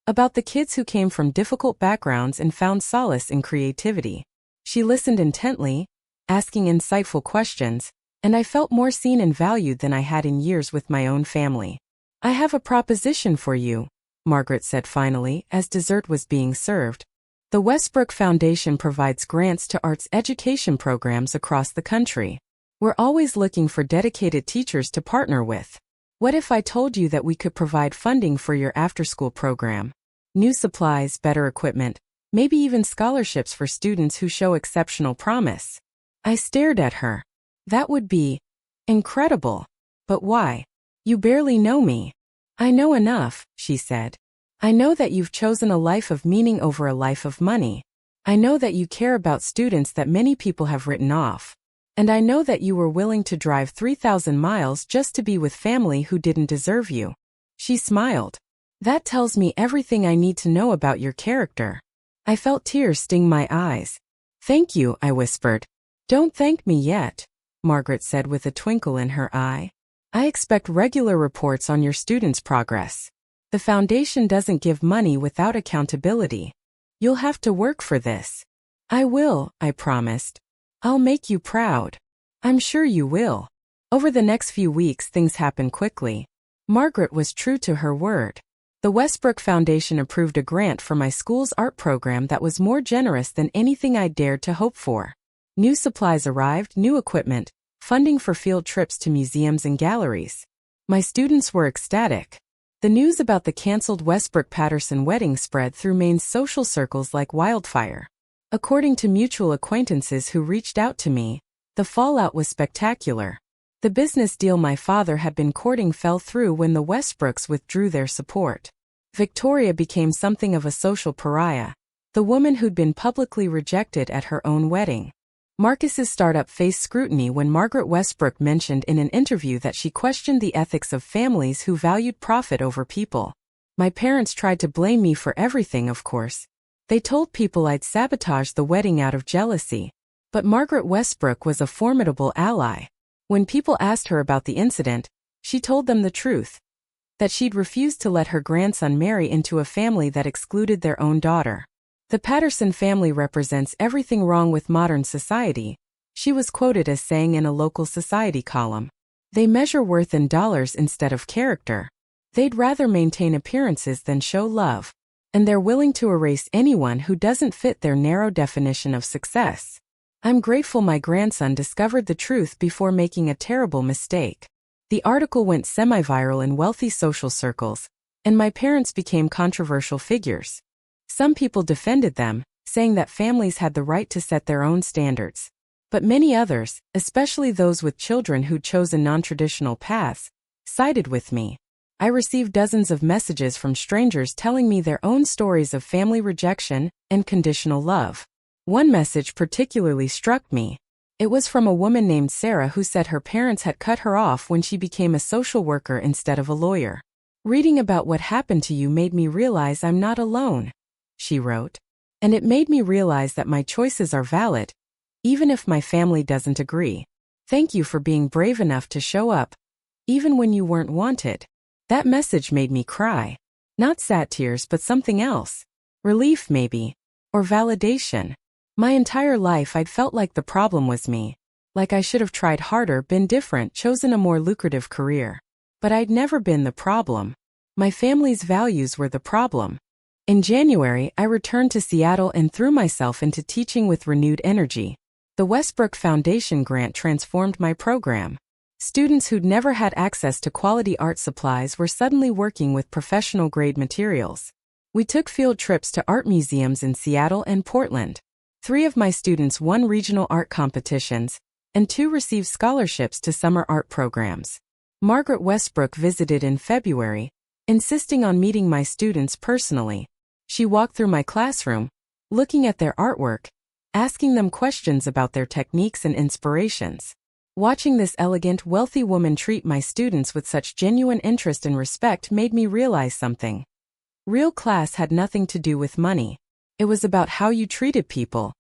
A: about the kids who came from difficult backgrounds and found solace in creativity. She listened intently, asking insightful questions, and I felt more seen and valued than I had in years with my own family. "I have a proposition for you," Margaret said finally, as dessert was being served. "The Westbrook Foundation provides grants to arts education programs across the country. We're always looking for dedicated teachers to partner with. What if I told you that we could provide funding for your after-school program? New supplies, better equipment, maybe even scholarships for students who show exceptional promise." I stared at her. "That would be incredible. But why? You barely know me." "I know enough," she said. "I know that you've chosen a life of meaning over a life of money. I know that you care about students that many people have written off. And I know that you were willing to drive 3,000 miles just to be with family who didn't deserve you." She smiled. "That tells me everything I need to know about your character." I felt tears sting my eyes. "Thank you," I whispered. "Don't thank me yet," Margaret said with a twinkle in her eye. "I expect regular reports on your students' progress. The foundation doesn't give money without accountability. You'll have to work for this." "I will," I promised. "I'll make you proud." "I'm sure you will." Over the next few weeks, things happened quickly. Margaret was true to her word. The Westbrook Foundation approved a grant for my school's art program that was more generous than anything I dared to hope for. New supplies arrived, new equipment, funding for field trips to museums and galleries. My students were ecstatic. The news about the canceled Westbrook-Patterson wedding spread through Maine's social circles like wildfire. According to mutual acquaintances who reached out to me, the fallout was spectacular. The business deal my father had been courting fell through when the Westbrooks withdrew their support. Victoria became something of a social pariah, the woman who'd been publicly rejected at her own wedding. Marcus's startup faced scrutiny when Margaret Westbrook mentioned in an interview that she questioned the ethics of families who valued profit over people. My parents tried to blame me for everything, of course. They told people I'd sabotaged the wedding out of jealousy. But Margaret Westbrook was a formidable ally. When people asked her about the incident, she told them the truth. That she'd refused to let her grandson marry into a family that excluded their own daughter. "The Patterson family represents everything wrong with modern society," she was quoted as saying in a local society column. "They measure worth in dollars instead of character. They'd rather maintain appearances than show love. And they're willing to erase anyone who doesn't fit their narrow definition of success. I'm grateful my grandson discovered the truth before making a terrible mistake." The article went semi-viral in wealthy social circles, and my parents became controversial figures. Some people defended them, saying that families had the right to set their own standards. But many others, especially those with children who'd chosen non-traditional paths, sided with me. I received dozens of messages from strangers telling me their own stories of family rejection and conditional love. One message particularly struck me. It was from a woman named Sarah who said her parents had cut her off when she became a social worker instead of a lawyer. "Reading about what happened to you made me realize I'm not alone," she wrote. "And it made me realize that my choices are valid, even if my family doesn't agree. Thank you for being brave enough to show up, even when you weren't wanted." That message made me cry. Not sad tears, but something else. Relief, maybe. Or validation. My entire life I'd felt like the problem was me. Like I should have tried harder, been different, chosen a more lucrative career. But I'd never been the problem. My family's values were the problem. In January, I returned to Seattle and threw myself into teaching with renewed energy. The Westbrook Foundation grant transformed my program. Students who'd never had access to quality art supplies were suddenly working with professional-grade materials. We took field trips to art museums in Seattle and Portland. 3 of my students won regional art competitions, and 2 received scholarships to summer art programs. Margaret Westbrook visited in February, insisting on meeting my students personally. She walked through my classroom, looking at their artwork, asking them questions about their techniques and inspirations. Watching this elegant, wealthy woman treat my students with such genuine interest and respect made me realize something. Real class had nothing to do with money. It was about how you treated people,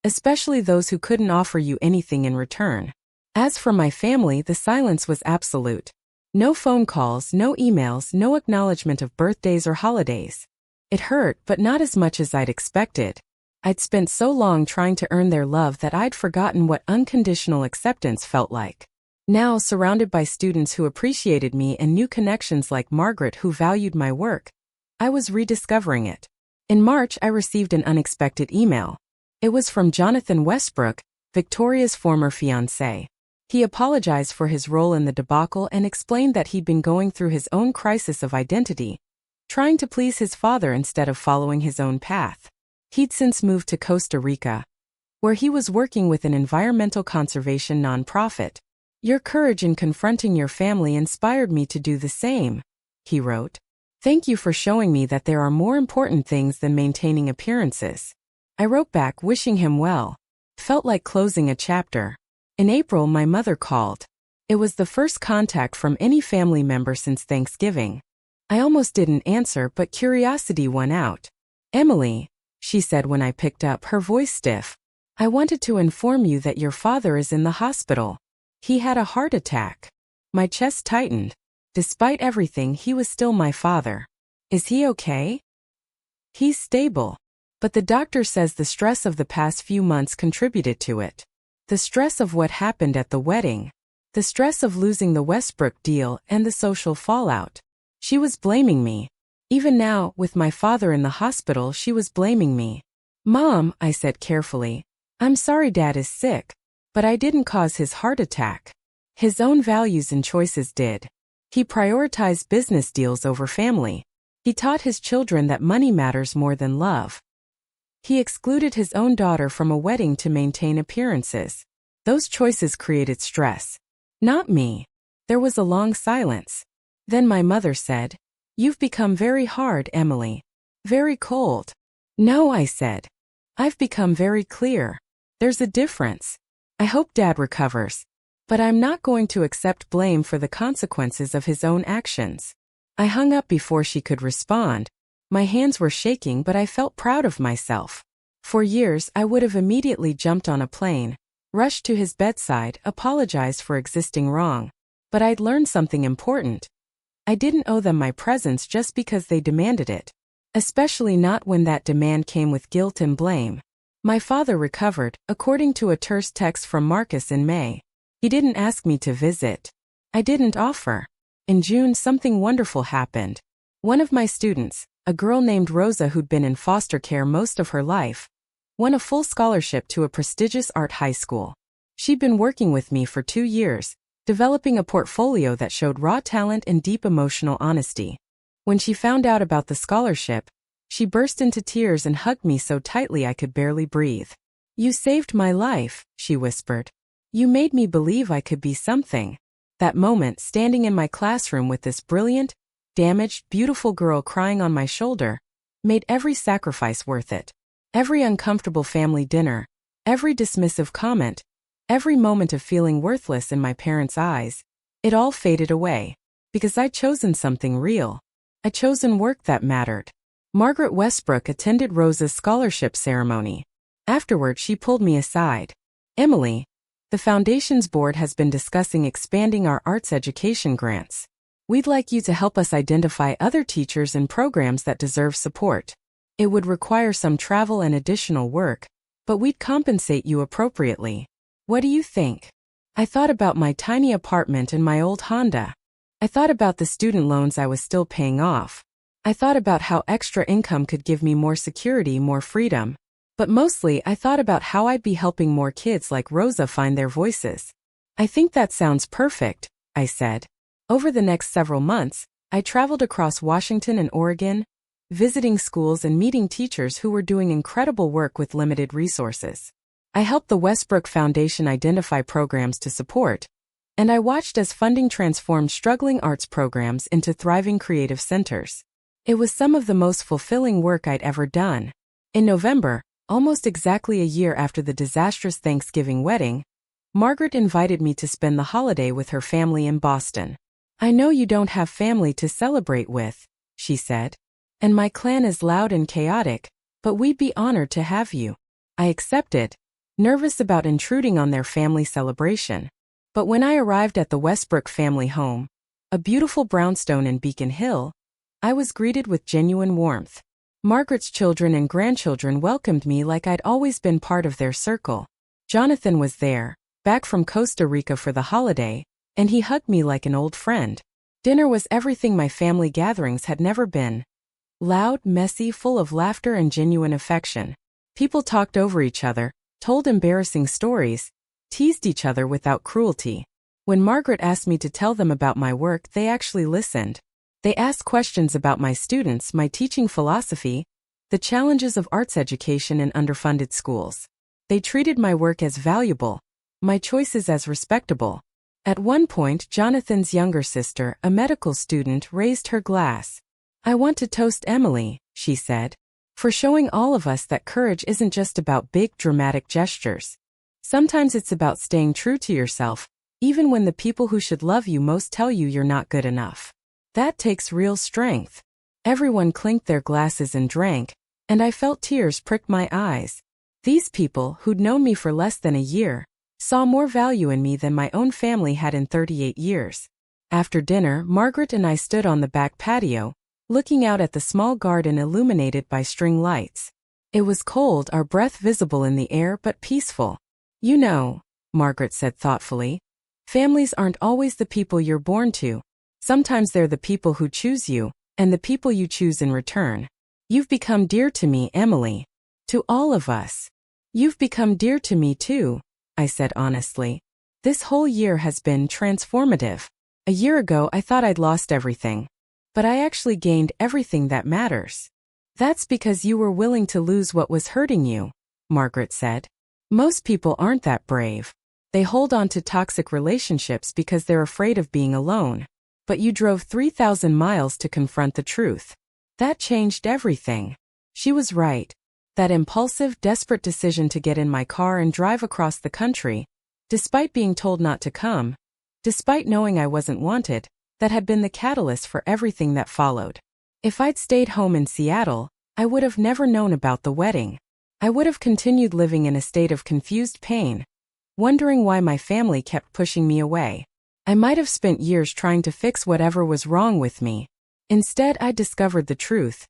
A: especially those who couldn't offer you anything in return. As for my family, the silence was absolute. No phone calls, no emails, no acknowledgement of birthdays or holidays. It hurt, but not as much as I'd expected. I'd spent so long trying to earn their love that I'd forgotten what unconditional acceptance felt like. Now, surrounded by students who appreciated me and new connections like Margaret who valued my work, I was rediscovering it. In March, I received an unexpected email. It was from Jonathan Westbrook, Victoria's former fiancé. He apologized for his role in the debacle and explained that he'd been going through his own crisis of identity, trying to please his father instead of following his own path. He'd since moved to Costa Rica, where he was working with an environmental conservation nonprofit. "Your courage in confronting your family inspired me to do the same," he wrote. "Thank you for showing me that there are more important things than maintaining appearances." I wrote back wishing him well. Felt like closing a chapter. In April, my mother called. It was the first contact from any family member since Thanksgiving. I almost didn't answer, but curiosity won out. "Emily," she said when I picked up, her voice stiff, "I wanted to inform you that your father is in the hospital. He had a heart attack." My chest tightened. Despite everything, he was still my father. "Is he okay?" "He's stable. But the doctor says the stress of the past few months contributed to it. The stress of what happened at the wedding. The stress of losing the Westbrook deal and the social fallout." She was blaming me. Even now, with my father in the hospital, she was blaming me. "Mom," I said carefully, "I'm sorry Dad is sick, but I didn't cause his heart attack. His own values and choices did. He prioritized business deals over family. He taught his children that money matters more than love. He excluded his own daughter from a wedding to maintain appearances. Those choices created stress. Not me." There was a long silence. Then my mother said, "You've become very hard, Emily. Very cold." "No," I said. "I've become very clear. There's a difference. I hope Dad recovers. But I'm not going to accept blame for the consequences of his own actions." I hung up before she could respond. My hands were shaking, but I felt proud of myself. For years, I would have immediately jumped on a plane, rushed to his bedside, apologized for existing wrong. But I'd learned something important. I didn't owe them my presence just because they demanded it. Especially not when that demand came with guilt and blame. My father recovered, according to a terse text from Marcus in May. He didn't ask me to visit. I didn't offer. In June, something wonderful happened. One of my students, a girl named Rosa who'd been in foster care most of her life, won a full scholarship to a prestigious art high school. She'd been working with me for 2 years, developing a portfolio that showed raw talent and deep emotional honesty. When she found out about the scholarship, she burst into tears and hugged me so tightly I could barely breathe. "You saved my life," she whispered. "You made me believe I could be something." That moment, standing in my classroom with this brilliant, damaged, beautiful girl crying on my shoulder, made every sacrifice worth it. Every uncomfortable family dinner, every dismissive comment, every moment of feeling worthless in my parents' eyes, it all faded away. Because I'd chosen something real. I'd chosen work that mattered. Margaret Westbrook attended Rosa's scholarship ceremony. Afterward, she pulled me aside. "Emily, the Foundation's board has been discussing expanding our arts education grants. We'd like you to help us identify other teachers and programs that deserve support. It would require some travel and additional work, but we'd compensate you appropriately. What do you think?" I thought about my tiny apartment and my old Honda. I thought about the student loans I was still paying off. I thought about how extra income could give me more security, more freedom. But mostly, I thought about how I'd be helping more kids like Rosa find their voices. "I think that sounds perfect," I said. Over the next several months, I traveled across Washington and Oregon, visiting schools and meeting teachers who were doing incredible work with limited resources. I helped the Westbrook Foundation identify programs to support, and I watched as funding transformed struggling arts programs into thriving creative centers. It was some of the most fulfilling work I'd ever done. In November, almost exactly a year after the disastrous Thanksgiving wedding, Margaret invited me to spend the holiday with her family in Boston. "I know you don't have family to celebrate with," she said, "and my clan is loud and chaotic, but we'd be honored to have you." I accepted, nervous about intruding on their family celebration. But when I arrived at the Westbrook family home, a beautiful brownstone in Beacon Hill, I was greeted with genuine warmth. Margaret's children and grandchildren welcomed me like I'd always been part of their circle. Jonathan was there, back from Costa Rica for the holiday, and he hugged me like an old friend. Dinner was everything my family gatherings had never been. Loud, messy, full of laughter and genuine affection. People talked over each other, told embarrassing stories, teased each other without cruelty. When Margaret asked me to tell them about my work, they actually listened. They asked questions about my students, my teaching philosophy, the challenges of arts education in underfunded schools. They treated my work as valuable, my choices as respectable. At one point, Jonathan's younger sister, a medical student, raised her glass. "I want to toast Emily," she said, "for showing all of us that courage isn't just about big, dramatic gestures. Sometimes it's about staying true to yourself, even when the people who should love you most tell you you're not good enough. That takes real strength." Everyone clinked their glasses and drank, and I felt tears prick my eyes. These people, who'd known me for less than a year, saw more value in me than my own family had in 38 years. After dinner, Margaret and I stood on the back patio, looking out at the small garden illuminated by string lights. It was cold, our breath visible in the air, but peaceful. "You know," Margaret said thoughtfully, "families aren't always the people you're born to. Sometimes they're the people who choose you, and the people you choose in return. You've become dear to me, Emily. To all of us. You've become dear to me too," I said honestly. "This whole year has been transformative. A year ago I thought I'd lost everything. But I actually gained everything that matters." "That's because you were willing to lose what was hurting you," Margaret said. "Most people aren't that brave. They hold on to toxic relationships because they're afraid of being alone. But you drove 3,000 miles to confront the truth. That changed everything." She was right. That impulsive, desperate decision to get in my car and drive across the country, despite being told not to come, despite knowing I wasn't wanted, that had been the catalyst for everything that followed. If I'd stayed home in Seattle, I would have never known about the wedding. I would have continued living in a state of confused pain, wondering why my family kept pushing me away. I might have spent years trying to fix whatever was wrong with me. Instead, I discovered the truth.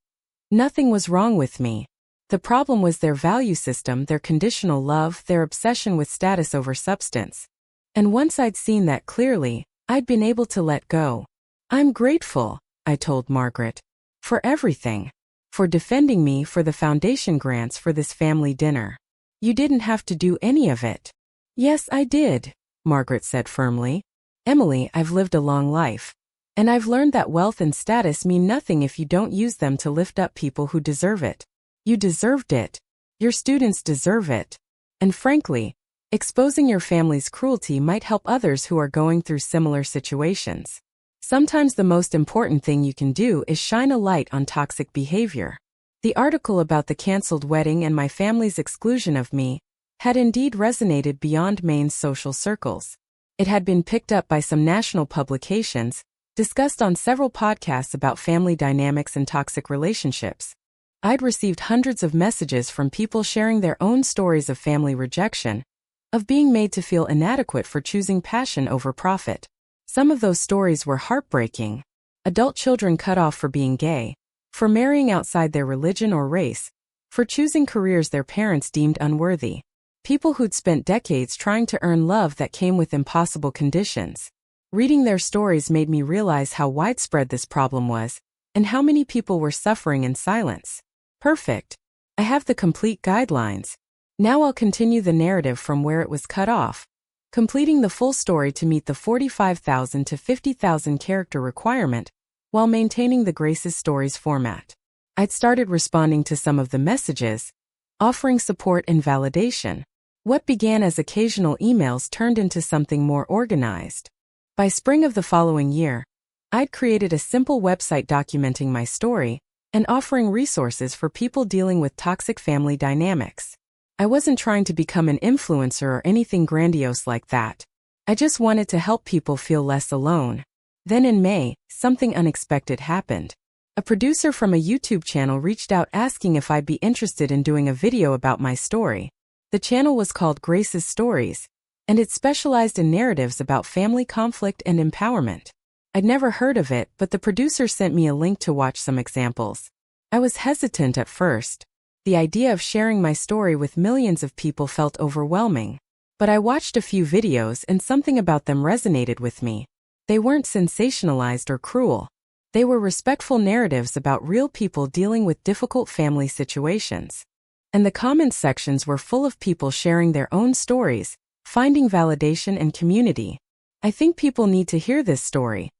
A: Nothing was wrong with me. The problem was their value system, their conditional love, their obsession with status over substance. And once I'd seen that clearly, I'd been able to let go. "I'm grateful," I told Margaret, "for everything. For defending me, for the foundation grants, for this family dinner. You didn't have to do any of it." "Yes, I did," Margaret said firmly. "Emily, I've lived a long life. And I've learned that wealth and status mean nothing if you don't use them to lift up people who deserve it. You deserved it. Your students deserve it. And frankly, exposing your family's cruelty might help others who are going through similar situations. Sometimes the most important thing you can do is shine a light on toxic behavior." The article about the canceled wedding and my family's exclusion of me had indeed resonated beyond Maine's social circles. It had been picked up by some national publications, discussed on several podcasts about family dynamics and toxic relationships. I'd received hundreds of messages from people sharing their own stories of family rejection, of being made to feel inadequate for choosing passion over profit. Some of those stories were heartbreaking. Adult children cut off for being gay, for marrying outside their religion or race, for choosing careers their parents deemed unworthy. People who'd spent decades trying to earn love that came with impossible conditions. Reading their stories made me realize how widespread this problem was, and how many people were suffering in silence. Perfect. I have the complete guidelines. Now I'll continue the narrative from where it was cut off, completing the full story to meet the 45,000 to 50,000 character requirement, while maintaining the Grace's Stories format. I'd started responding to some of the messages, offering support and validation. What began as occasional emails turned into something more organized. By spring of the following year, I'd created a simple website documenting my story and offering resources for people dealing with toxic family dynamics. I wasn't trying to become an influencer or anything grandiose like that. I just wanted to help people feel less alone. Then in May, something unexpected happened. A producer from a YouTube channel reached out asking if I'd be interested in doing a video about my story. The channel was called Grace's Stories, and it specialized in narratives about family conflict and empowerment. I'd never heard of it, but the producer sent me a link to watch some examples. I was hesitant at first. The idea of sharing my story with millions of people felt overwhelming. But I watched a few videos and something about them resonated with me. They weren't sensationalized or cruel. They were respectful narratives about real people dealing with difficult family situations. And the comments sections were full of people sharing their own stories, finding validation and community. I think people need to hear this story,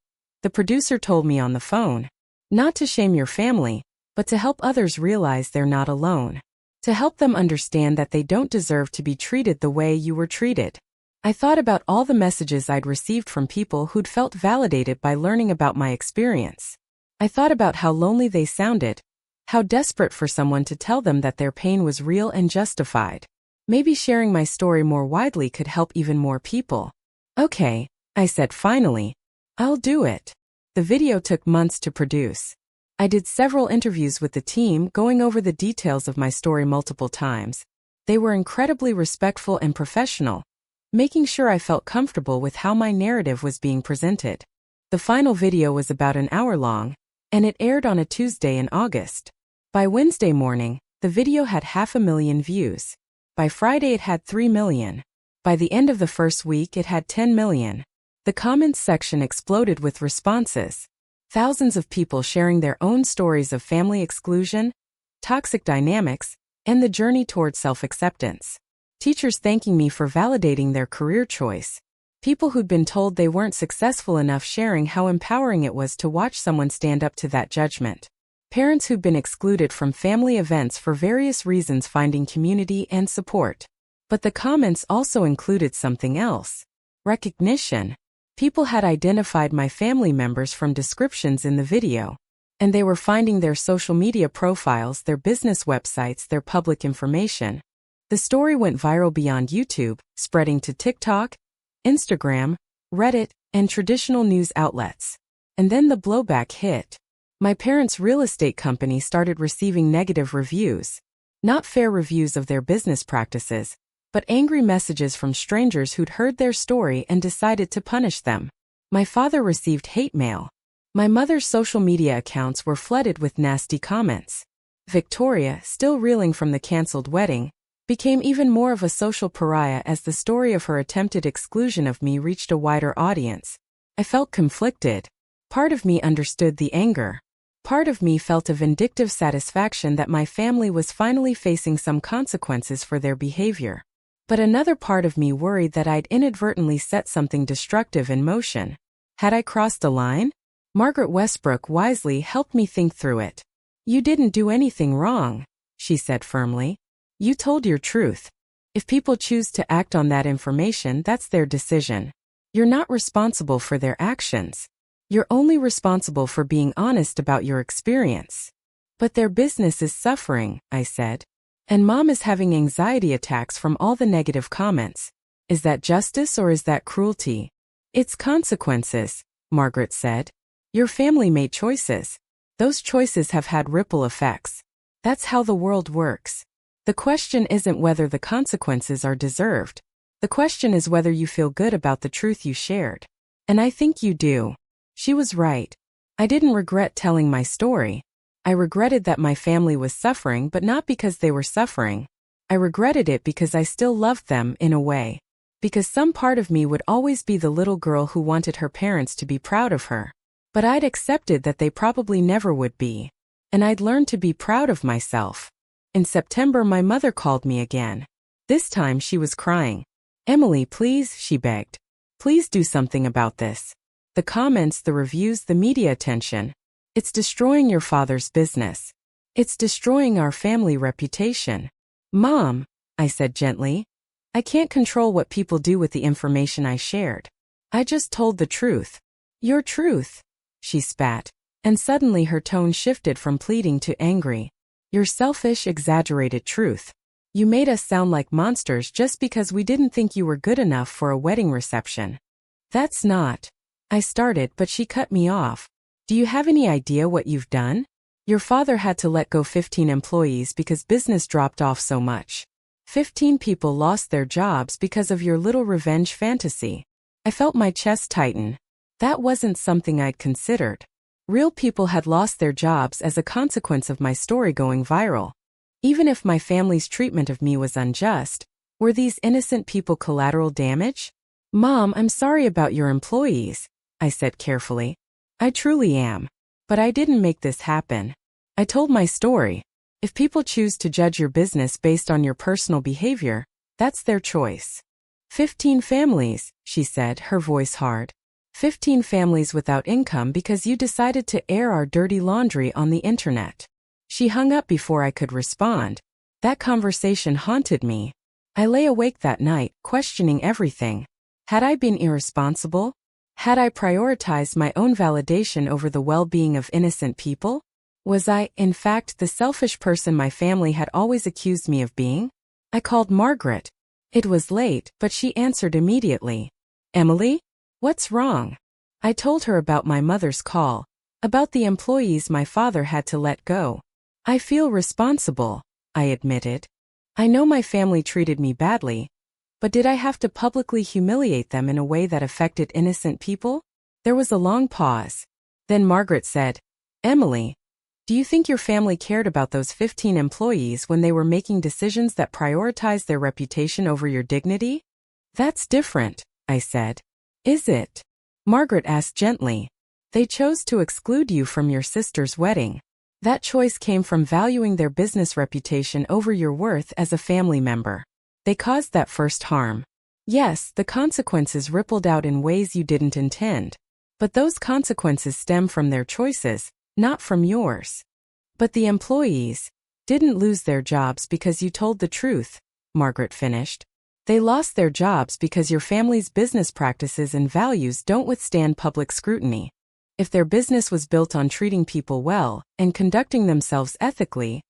A: the producer told me on the phone. Not to shame your family, but to help others realize they're not alone. To help them understand that they don't deserve to be treated the way you were treated. I thought about all the messages I'd received from people who'd felt validated by learning about my experience. I thought about how lonely they sounded, how desperate for someone to tell them that their pain was real and justified. Maybe sharing my story more widely could help even more people. Okay, I said finally. I'll do it. The video took months to produce. I did several interviews with the team, going over the details of my story multiple times. They were incredibly respectful and professional, making sure I felt comfortable with how my narrative was being presented. The final video was about an hour long, and it aired on a Tuesday in August. By Wednesday morning, the video had 500,000 views. By Friday it had 3 million. By the end of the first week it had 10 million. The comments section exploded with responses. Thousands of people sharing their own stories of family exclusion, toxic dynamics, and the journey toward self-acceptance. Teachers thanking me for validating their career choice. People who'd been told they weren't successful enough sharing how empowering it was to watch someone stand up to that judgment. Parents who'd been excluded from family events for various reasons finding community and support. But the comments also included something else. Recognition. People had identified my family members from descriptions in the video, and they were finding their social media profiles, their business websites, their public information. The story went viral beyond YouTube, spreading to TikTok, Instagram, Reddit, and traditional news outlets. And then the blowback hit. My parents' real estate company started receiving negative reviews. Not fair reviews of their business practices, but angry messages from strangers who'd heard their story and decided to punish them. My father received hate mail. My mother's social media accounts were flooded with nasty comments. Victoria, still reeling from the canceled wedding, became even more of a social pariah as the story of her attempted exclusion of me reached a wider audience. I felt conflicted. Part of me understood the anger. Part of me felt a vindictive satisfaction that my family was finally facing some consequences for their behavior. But another part of me worried that I'd inadvertently set something destructive in motion. Had I crossed a line? Margaret Westbrook wisely helped me think through it. You didn't do anything wrong, she said firmly. You told your truth. If people choose to act on that information, that's their decision. You're not responsible for their actions. You're only responsible for being honest about your experience. But their business is suffering, I said. And Mom is having anxiety attacks from all the negative comments. Is that justice or is that cruelty? It's consequences, Margaret said. Your family made choices. Those choices have had ripple effects. That's how the world works. The question isn't whether the consequences are deserved. The question is whether you feel good about the truth you shared. And I think you do. She was right. I didn't regret telling my story. I regretted that my family was suffering, but not because they were suffering. I regretted it because I still loved them in a way. Because some part of me would always be the little girl who wanted her parents to be proud of her. But I'd accepted that they probably never would be. And I'd learned to be proud of myself. In September, my mother called me again. This time she was crying. Emily, please, she begged. Please do something about this. The comments, the reviews, the media attention. It's destroying your father's business. It's destroying our family reputation. Mom, I said gently, I can't control what people do with the information I shared. I just told the truth. Your truth, she spat, and suddenly her tone shifted from pleading to angry. Your selfish, exaggerated truth. You made us sound like monsters just because we didn't think you were good enough for a wedding reception. That's not. I started, but she cut me off. Do you have any idea what you've done? Your father had to let go 15 employees because business dropped off so much. 15 people lost their jobs because of your little revenge fantasy. I felt my chest tighten. That wasn't something I'd considered. Real people had lost their jobs as a consequence of my story going viral. Even if my family's treatment of me was unjust, were these innocent people collateral damage? Mom, I'm sorry about your employees, I said carefully. I truly am. But I didn't make this happen. I told my story. If people choose to judge your business based on your personal behavior, that's their choice. 15 families, she said, her voice hard. 15 families without income because you decided to air our dirty laundry on the internet. She hung up before I could respond. That conversation haunted me. I lay awake that night, questioning everything. Had I been irresponsible? Had I prioritized my own validation over the well-being of innocent people? Was I, in fact, the selfish person my family had always accused me of being? I called Margaret. It was late, but she answered immediately. Emily? What's wrong? I told her about my mother's call, about the employees my father had to let go. I feel responsible, I admitted. I know my family treated me badly, but did I have to publicly humiliate them in a way that affected innocent people? There was a long pause. Then Margaret said, Emily, do you think your family cared about those 15 employees when they were making decisions that prioritized their reputation over your dignity? That's different, I said. Is it? Margaret asked gently. They chose to exclude you from your sister's wedding. That choice came from valuing their business reputation over your worth as a family member. They caused that first harm. Yes, the consequences rippled out in ways you didn't intend. But those consequences stem from their choices, not from yours. But the employees didn't lose their jobs because you told the truth, Margaret finished. They lost their jobs because your family's business practices and values don't withstand public scrutiny. If their business was built on treating people well and conducting themselves ethically,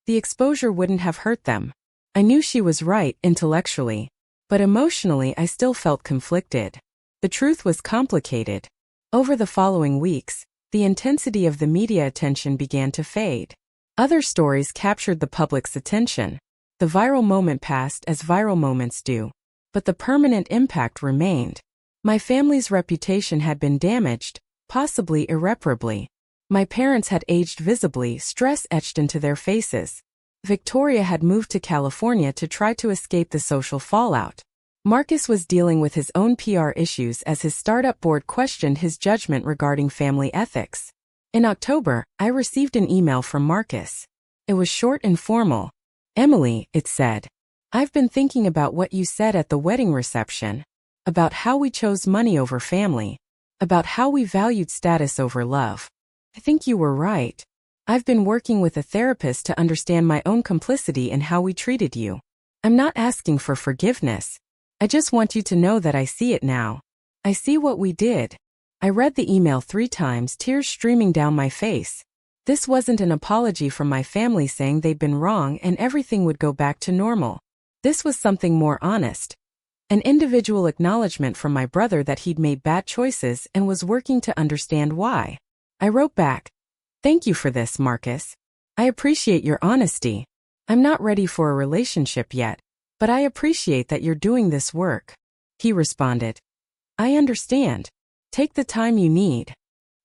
A: the exposure wouldn't have hurt them. I knew she was right intellectually, but emotionally I still felt conflicted. The truth was complicated. Over the following weeks, the intensity of the media attention began to fade. Other stories captured the public's attention. The viral moment passed as viral moments do, but the permanent impact remained. My family's reputation had been damaged, possibly irreparably. My parents had aged visibly, stress etched into their faces. Victoria had moved to California to try to escape the social fallout. Marcus was dealing with his own PR issues as his startup board questioned his judgment regarding family ethics. In October, I received an email from Marcus. It was short and formal. Emily, it said, I've been thinking about what you said at the wedding reception, about how we chose money over family, about how we valued status over love. I think you were right. I've been working with a therapist to understand my own complicity in how we treated you. I'm not asking for forgiveness. I just want you to know that I see it now. I see what we did. I read the email 3 times, tears streaming down my face. This wasn't an apology from my family saying they'd been wrong and everything would go back to normal. This was something more honest. An individual acknowledgement from my brother that he'd made bad choices and was working to understand why. I wrote back, Thank you for this, Marcus. I appreciate your honesty. I'm not ready for a relationship yet, but I appreciate that you're doing this work. He responded, I understand. Take the time you need.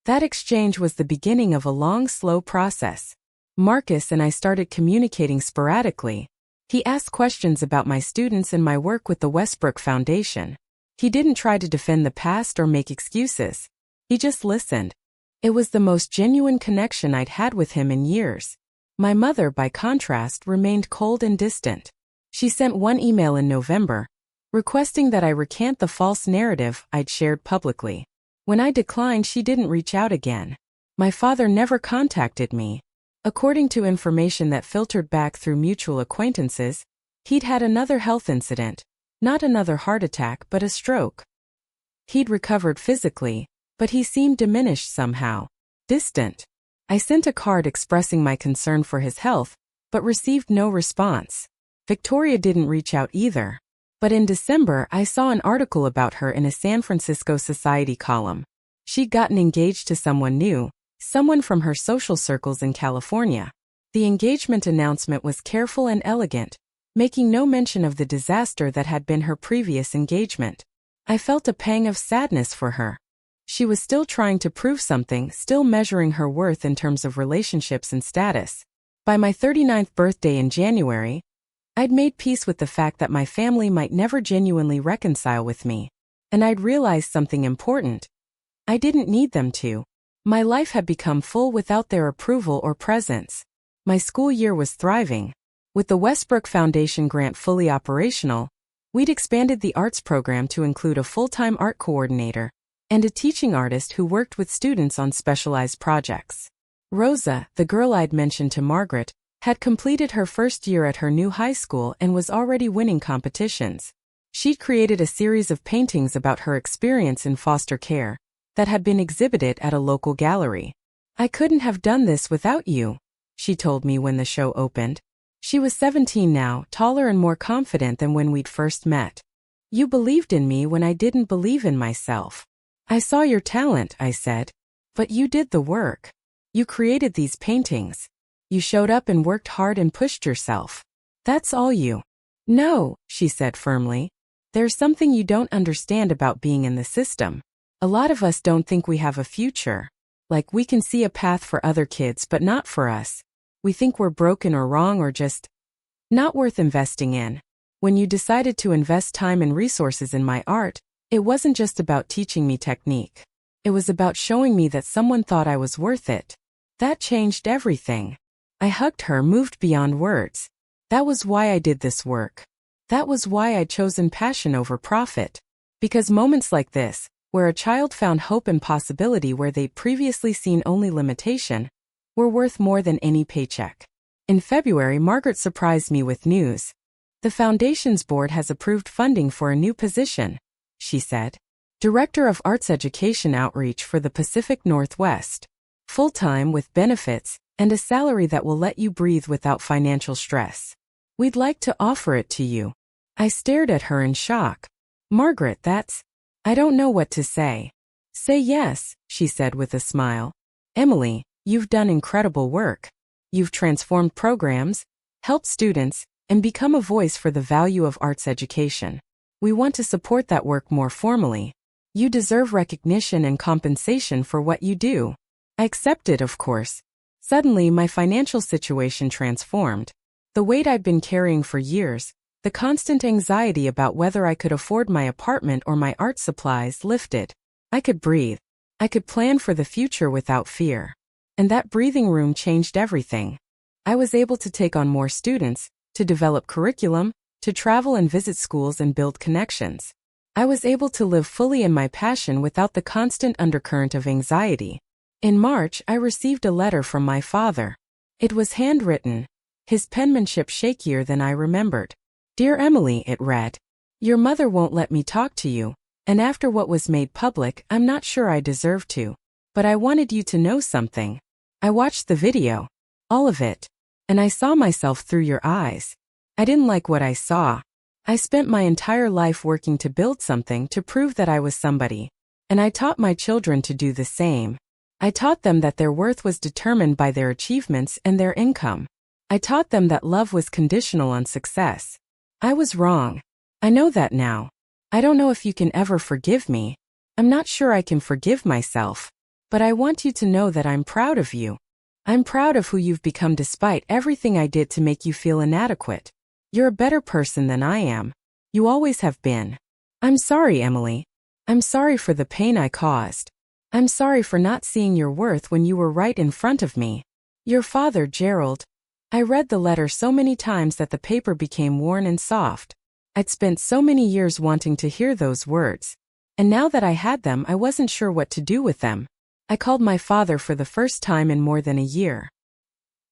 A: That exchange was the beginning of a long, slow process. Marcus and I started communicating sporadically. He asked questions about my students and my work with the Westbrook Foundation. He didn't try to defend the past or make excuses. He just listened. It was the most genuine connection I'd had with him in years. My mother, by contrast, remained cold and distant. She sent one email in November, requesting that I recant the false narrative I'd shared publicly. When I declined, she didn't reach out again. My father never contacted me. According to information that filtered back through mutual acquaintances, he'd had another health incident, not another heart attack but a stroke. He'd recovered physically, but he seemed diminished somehow, distant. I sent a card expressing my concern for his health, but received no response. Victoria didn't reach out either. But in December, I saw an article about her in a San Francisco Society column. She'd gotten engaged to someone new, someone from her social circles in California. The engagement announcement was careful and elegant, making no mention of the disaster that had been her previous engagement. I felt a pang of sadness for her. She was still trying to prove something, still measuring her worth in terms of relationships and status. By my 39th birthday in January, I'd made peace with the fact that my family might never genuinely reconcile with me. And I'd realized something important. I didn't need them to. My life had become full without their approval or presence. My school year was thriving. With the Westbrook Foundation grant fully operational, we'd expanded the arts program to include a full-time art coordinator and a teaching artist who worked with students on specialized projects. Rosa, the girl I'd mentioned to Margaret, had completed her first year at her new high school and was already winning competitions. She'd created a series of paintings about her experience in foster care that had been exhibited at a local gallery. "I couldn't have done this without you," she told me when the show opened. She was 17 now, taller and more confident than when we'd first met. "You believed in me when I didn't believe in myself." "I saw your talent," I said. "But you did the work. You created these paintings. You showed up and worked hard and pushed yourself. That's all you." "No," she said firmly. "There's something you don't understand about being in the system. A lot of us don't think we have a future. Like we can see a path for other kids but not for us. We think we're broken or wrong or just not worth investing in. When you decided to invest time and resources in my art, it wasn't just about teaching me technique. It was about showing me that someone thought I was worth it. That changed everything." I hugged her, moved beyond words. That was why I did this work. That was why I'd chosen passion over profit. Because moments like this, where a child found hope and possibility where they'd previously seen only limitation, were worth more than any paycheck. In February, Margaret surprised me with news. "The Foundation's board has approved funding for a new position," she said. "Director of Arts Education Outreach for the Pacific Northwest. Full-time with benefits and a salary that will let you breathe without financial stress. We'd like to offer it to you." I stared at her in shock. "Margaret, I don't know what to say." "Say yes," she said with a smile. "Emily, you've done incredible work. You've transformed programs, helped students, and become a voice for the value of arts education. We want to support that work more formally. You deserve recognition and compensation for what you do." I accepted, of course. Suddenly, my financial situation transformed. The weight I'd been carrying for years, the constant anxiety about whether I could afford my apartment or my art supplies, lifted. I could breathe. I could plan for the future without fear. And that breathing room changed everything. I was able to take on more students, to develop curriculum, to travel and visit schools and build connections. I was able to live fully in my passion without the constant undercurrent of anxiety. In March, I received a letter from my father. It was handwritten, his penmanship shakier than I remembered. "Dear Emily," it read. "Your mother won't let me talk to you, and after what was made public, I'm not sure I deserve to. But I wanted you to know something. I watched the video. All of it. And I saw myself through your eyes. I didn't like what I saw. I spent my entire life working to build something to prove that I was somebody. And I taught my children to do the same. I taught them that their worth was determined by their achievements and their income. I taught them that love was conditional on success. I was wrong. I know that now. I don't know if you can ever forgive me. I'm not sure I can forgive myself. But I want you to know that I'm proud of you. I'm proud of who you've become despite everything I did to make you feel inadequate. You're a better person than I am. You always have been. I'm sorry, Emily. I'm sorry for the pain I caused. I'm sorry for not seeing your worth when you were right in front of me. Your father, Gerald." I read the letter so many times that the paper became worn and soft. I'd spent so many years wanting to hear those words. And now that I had them, I wasn't sure what to do with them. I called my father for the first time in more than a year.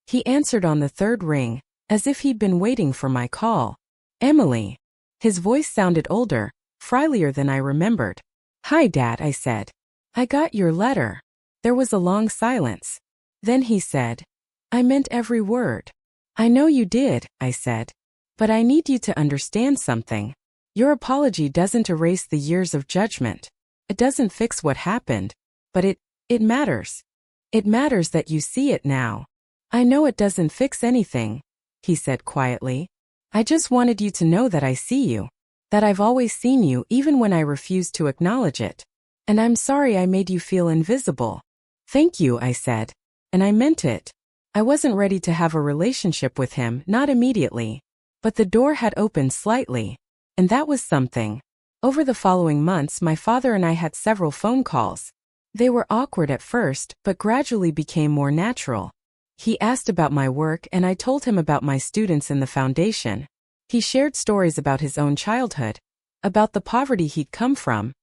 A: He answered on the third ring, as if he'd been waiting for my call. "Emily." His voice sounded older, friendlier than I remembered. "Hi, Dad," I said. "I got your letter." There was a long silence. Then he said, "I meant every word." "I know you did," I said. "But I need you to understand something. Your apology doesn't erase the years of judgment. It doesn't fix what happened. But it matters. It matters that you see it now." "I know it doesn't fix anything," he said quietly. "I just wanted you to know that I see you. That I've always seen you even when I refused to acknowledge it. And I'm sorry I made you feel invisible. Thank you, I said. And I meant it. I wasn't ready to have a relationship with him, not immediately. But the door had opened slightly. And that was something. Over the following months, my father and I had several phone calls. They were awkward at first, but gradually became more natural. He asked about my work and I told him about my students in the foundation. He shared stories about his own childhood, about the poverty he'd come from,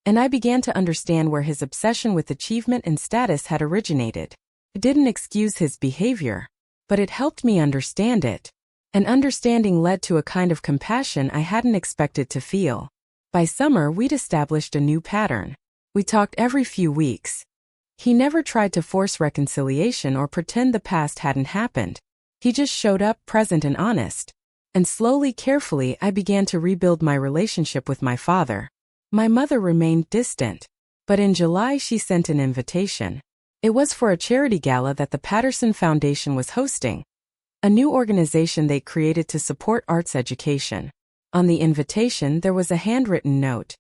A: and I began to understand where his obsession with achievement and status had originated. It didn't excuse his behavior, but it helped me understand it. And understanding led to a kind of compassion I hadn't expected to feel. By summer, we'd established a new pattern. We talked every few weeks. He never tried to force reconciliation or pretend the past hadn't happened. He just showed up, present and honest. And slowly, carefully, I began to rebuild my relationship with my father. My mother remained distant. But in July she sent an invitation. It was for a charity gala that the Patterson Foundation was hosting, a new organization they created to support arts education. On the invitation there was a handwritten note.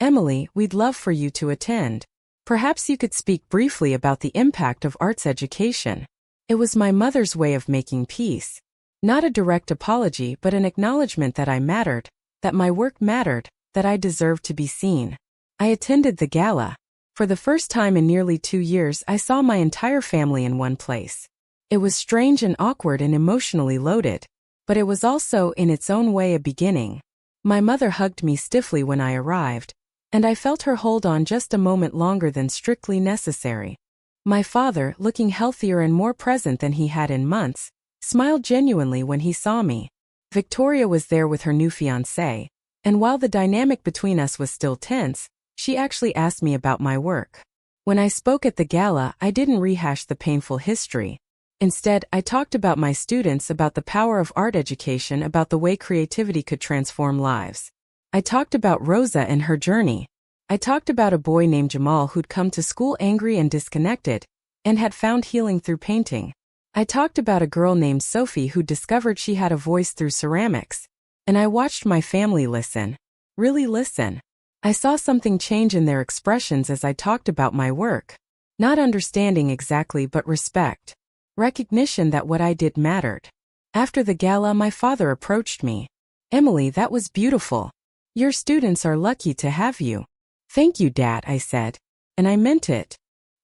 A: Emily, we'd love for you to attend. Perhaps you could speak briefly about the impact of arts education. It was my mother's way of making peace. Not a direct apology, but an acknowledgement that I mattered, that my work mattered, that I deserved to be seen. I attended the gala. For the first time in nearly 2 years, I saw my entire family in one place. It was strange and awkward and emotionally loaded. But it was also, in its own way, a beginning. My mother hugged me stiffly when I arrived, and I felt her hold on just a moment longer than strictly necessary. My father, looking healthier and more present than he had in months, smiled genuinely when he saw me. Victoria was there with her new fiancé, and while the dynamic between us was still tense, she actually asked me about my work. When I spoke at the gala, I didn't rehash the painful history. Instead, I talked about my students, about the power of art education, about the way creativity could transform lives. I talked about Rosa and her journey. I talked about a boy named Jamal who'd come to school angry and disconnected, and had found healing through painting. I talked about a girl named Sophie who discovered she had a voice through ceramics. And I watched my family listen. Really listen. I saw something change in their expressions as I talked about my work. Not understanding exactly, but respect. Recognition that what I did mattered. After the gala, my father approached me. Emily, that was beautiful. Your students are lucky to have you. Thank you, Dad, I said. And I meant it.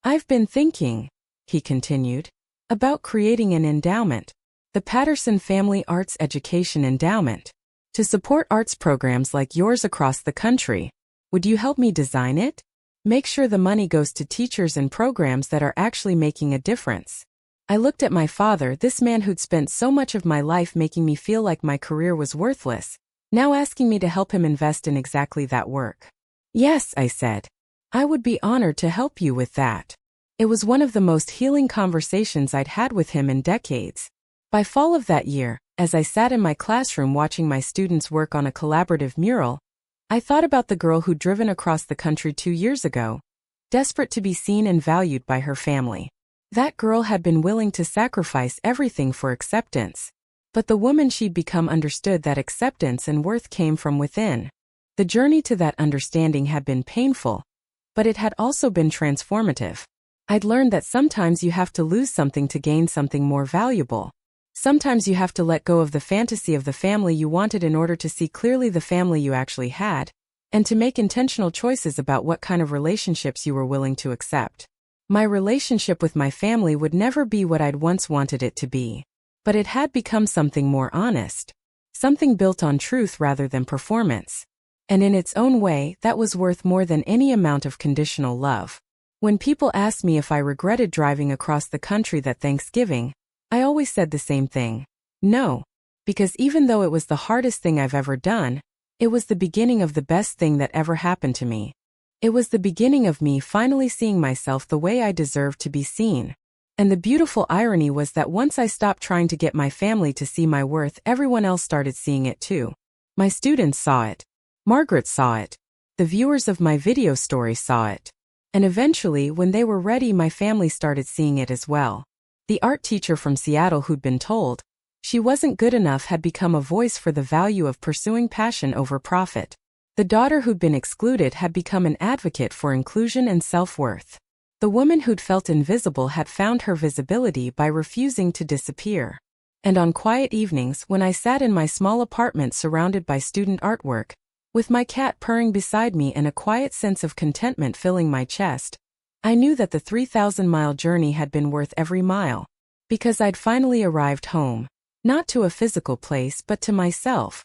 A: I've been thinking, he continued, about creating an endowment. The Patterson Family Arts Education Endowment. To support arts programs like yours across the country. Would you help me design it? Make sure the money goes to teachers and programs that are actually making a difference. I looked at my father, this man who'd spent so much of my life making me feel like my career was worthless, now asking me to help him invest in exactly that work. Yes, I said. I would be honored to help you with that. It was one of the most healing conversations I'd had with him in decades. By fall of that year, as I sat in my classroom watching my students work on a collaborative mural, I thought about the girl who'd driven across the country 2 years ago, desperate to be seen and valued by her family. That girl had been willing to sacrifice everything for acceptance. But the woman she'd become understood that acceptance and worth came from within. The journey to that understanding had been painful, but it had also been transformative. I'd learned that sometimes you have to lose something to gain something more valuable. Sometimes you have to let go of the fantasy of the family you wanted in order to see clearly the family you actually had, and to make intentional choices about what kind of relationships you were willing to accept. My relationship with my family would never be what I'd once wanted it to be. But it had become something more honest. Something built on truth rather than performance. And in its own way, that was worth more than any amount of conditional love. When people asked me if I regretted driving across the country that Thanksgiving, I always said the same thing. No. Because even though it was the hardest thing I've ever done, it was the beginning of the best thing that ever happened to me. It was the beginning of me finally seeing myself the way I deserved to be seen. And the beautiful irony was that once I stopped trying to get my family to see my worth, everyone else started seeing it too. My students saw it. Margaret saw it. The viewers of my video story saw it. And eventually, when they were ready, my family started seeing it as well. The art teacher from Seattle who'd been told she wasn't good enough had become a voice for the value of pursuing passion over profit. The daughter who'd been excluded had become an advocate for inclusion and self-worth. The woman who'd felt invisible had found her visibility by refusing to disappear. And on quiet evenings, when I sat in my small apartment surrounded by student artwork, with my cat purring beside me and a quiet sense of contentment filling my chest, I knew that the 3,000-mile journey had been worth every mile, because I'd finally arrived home, not to a physical place but to myself,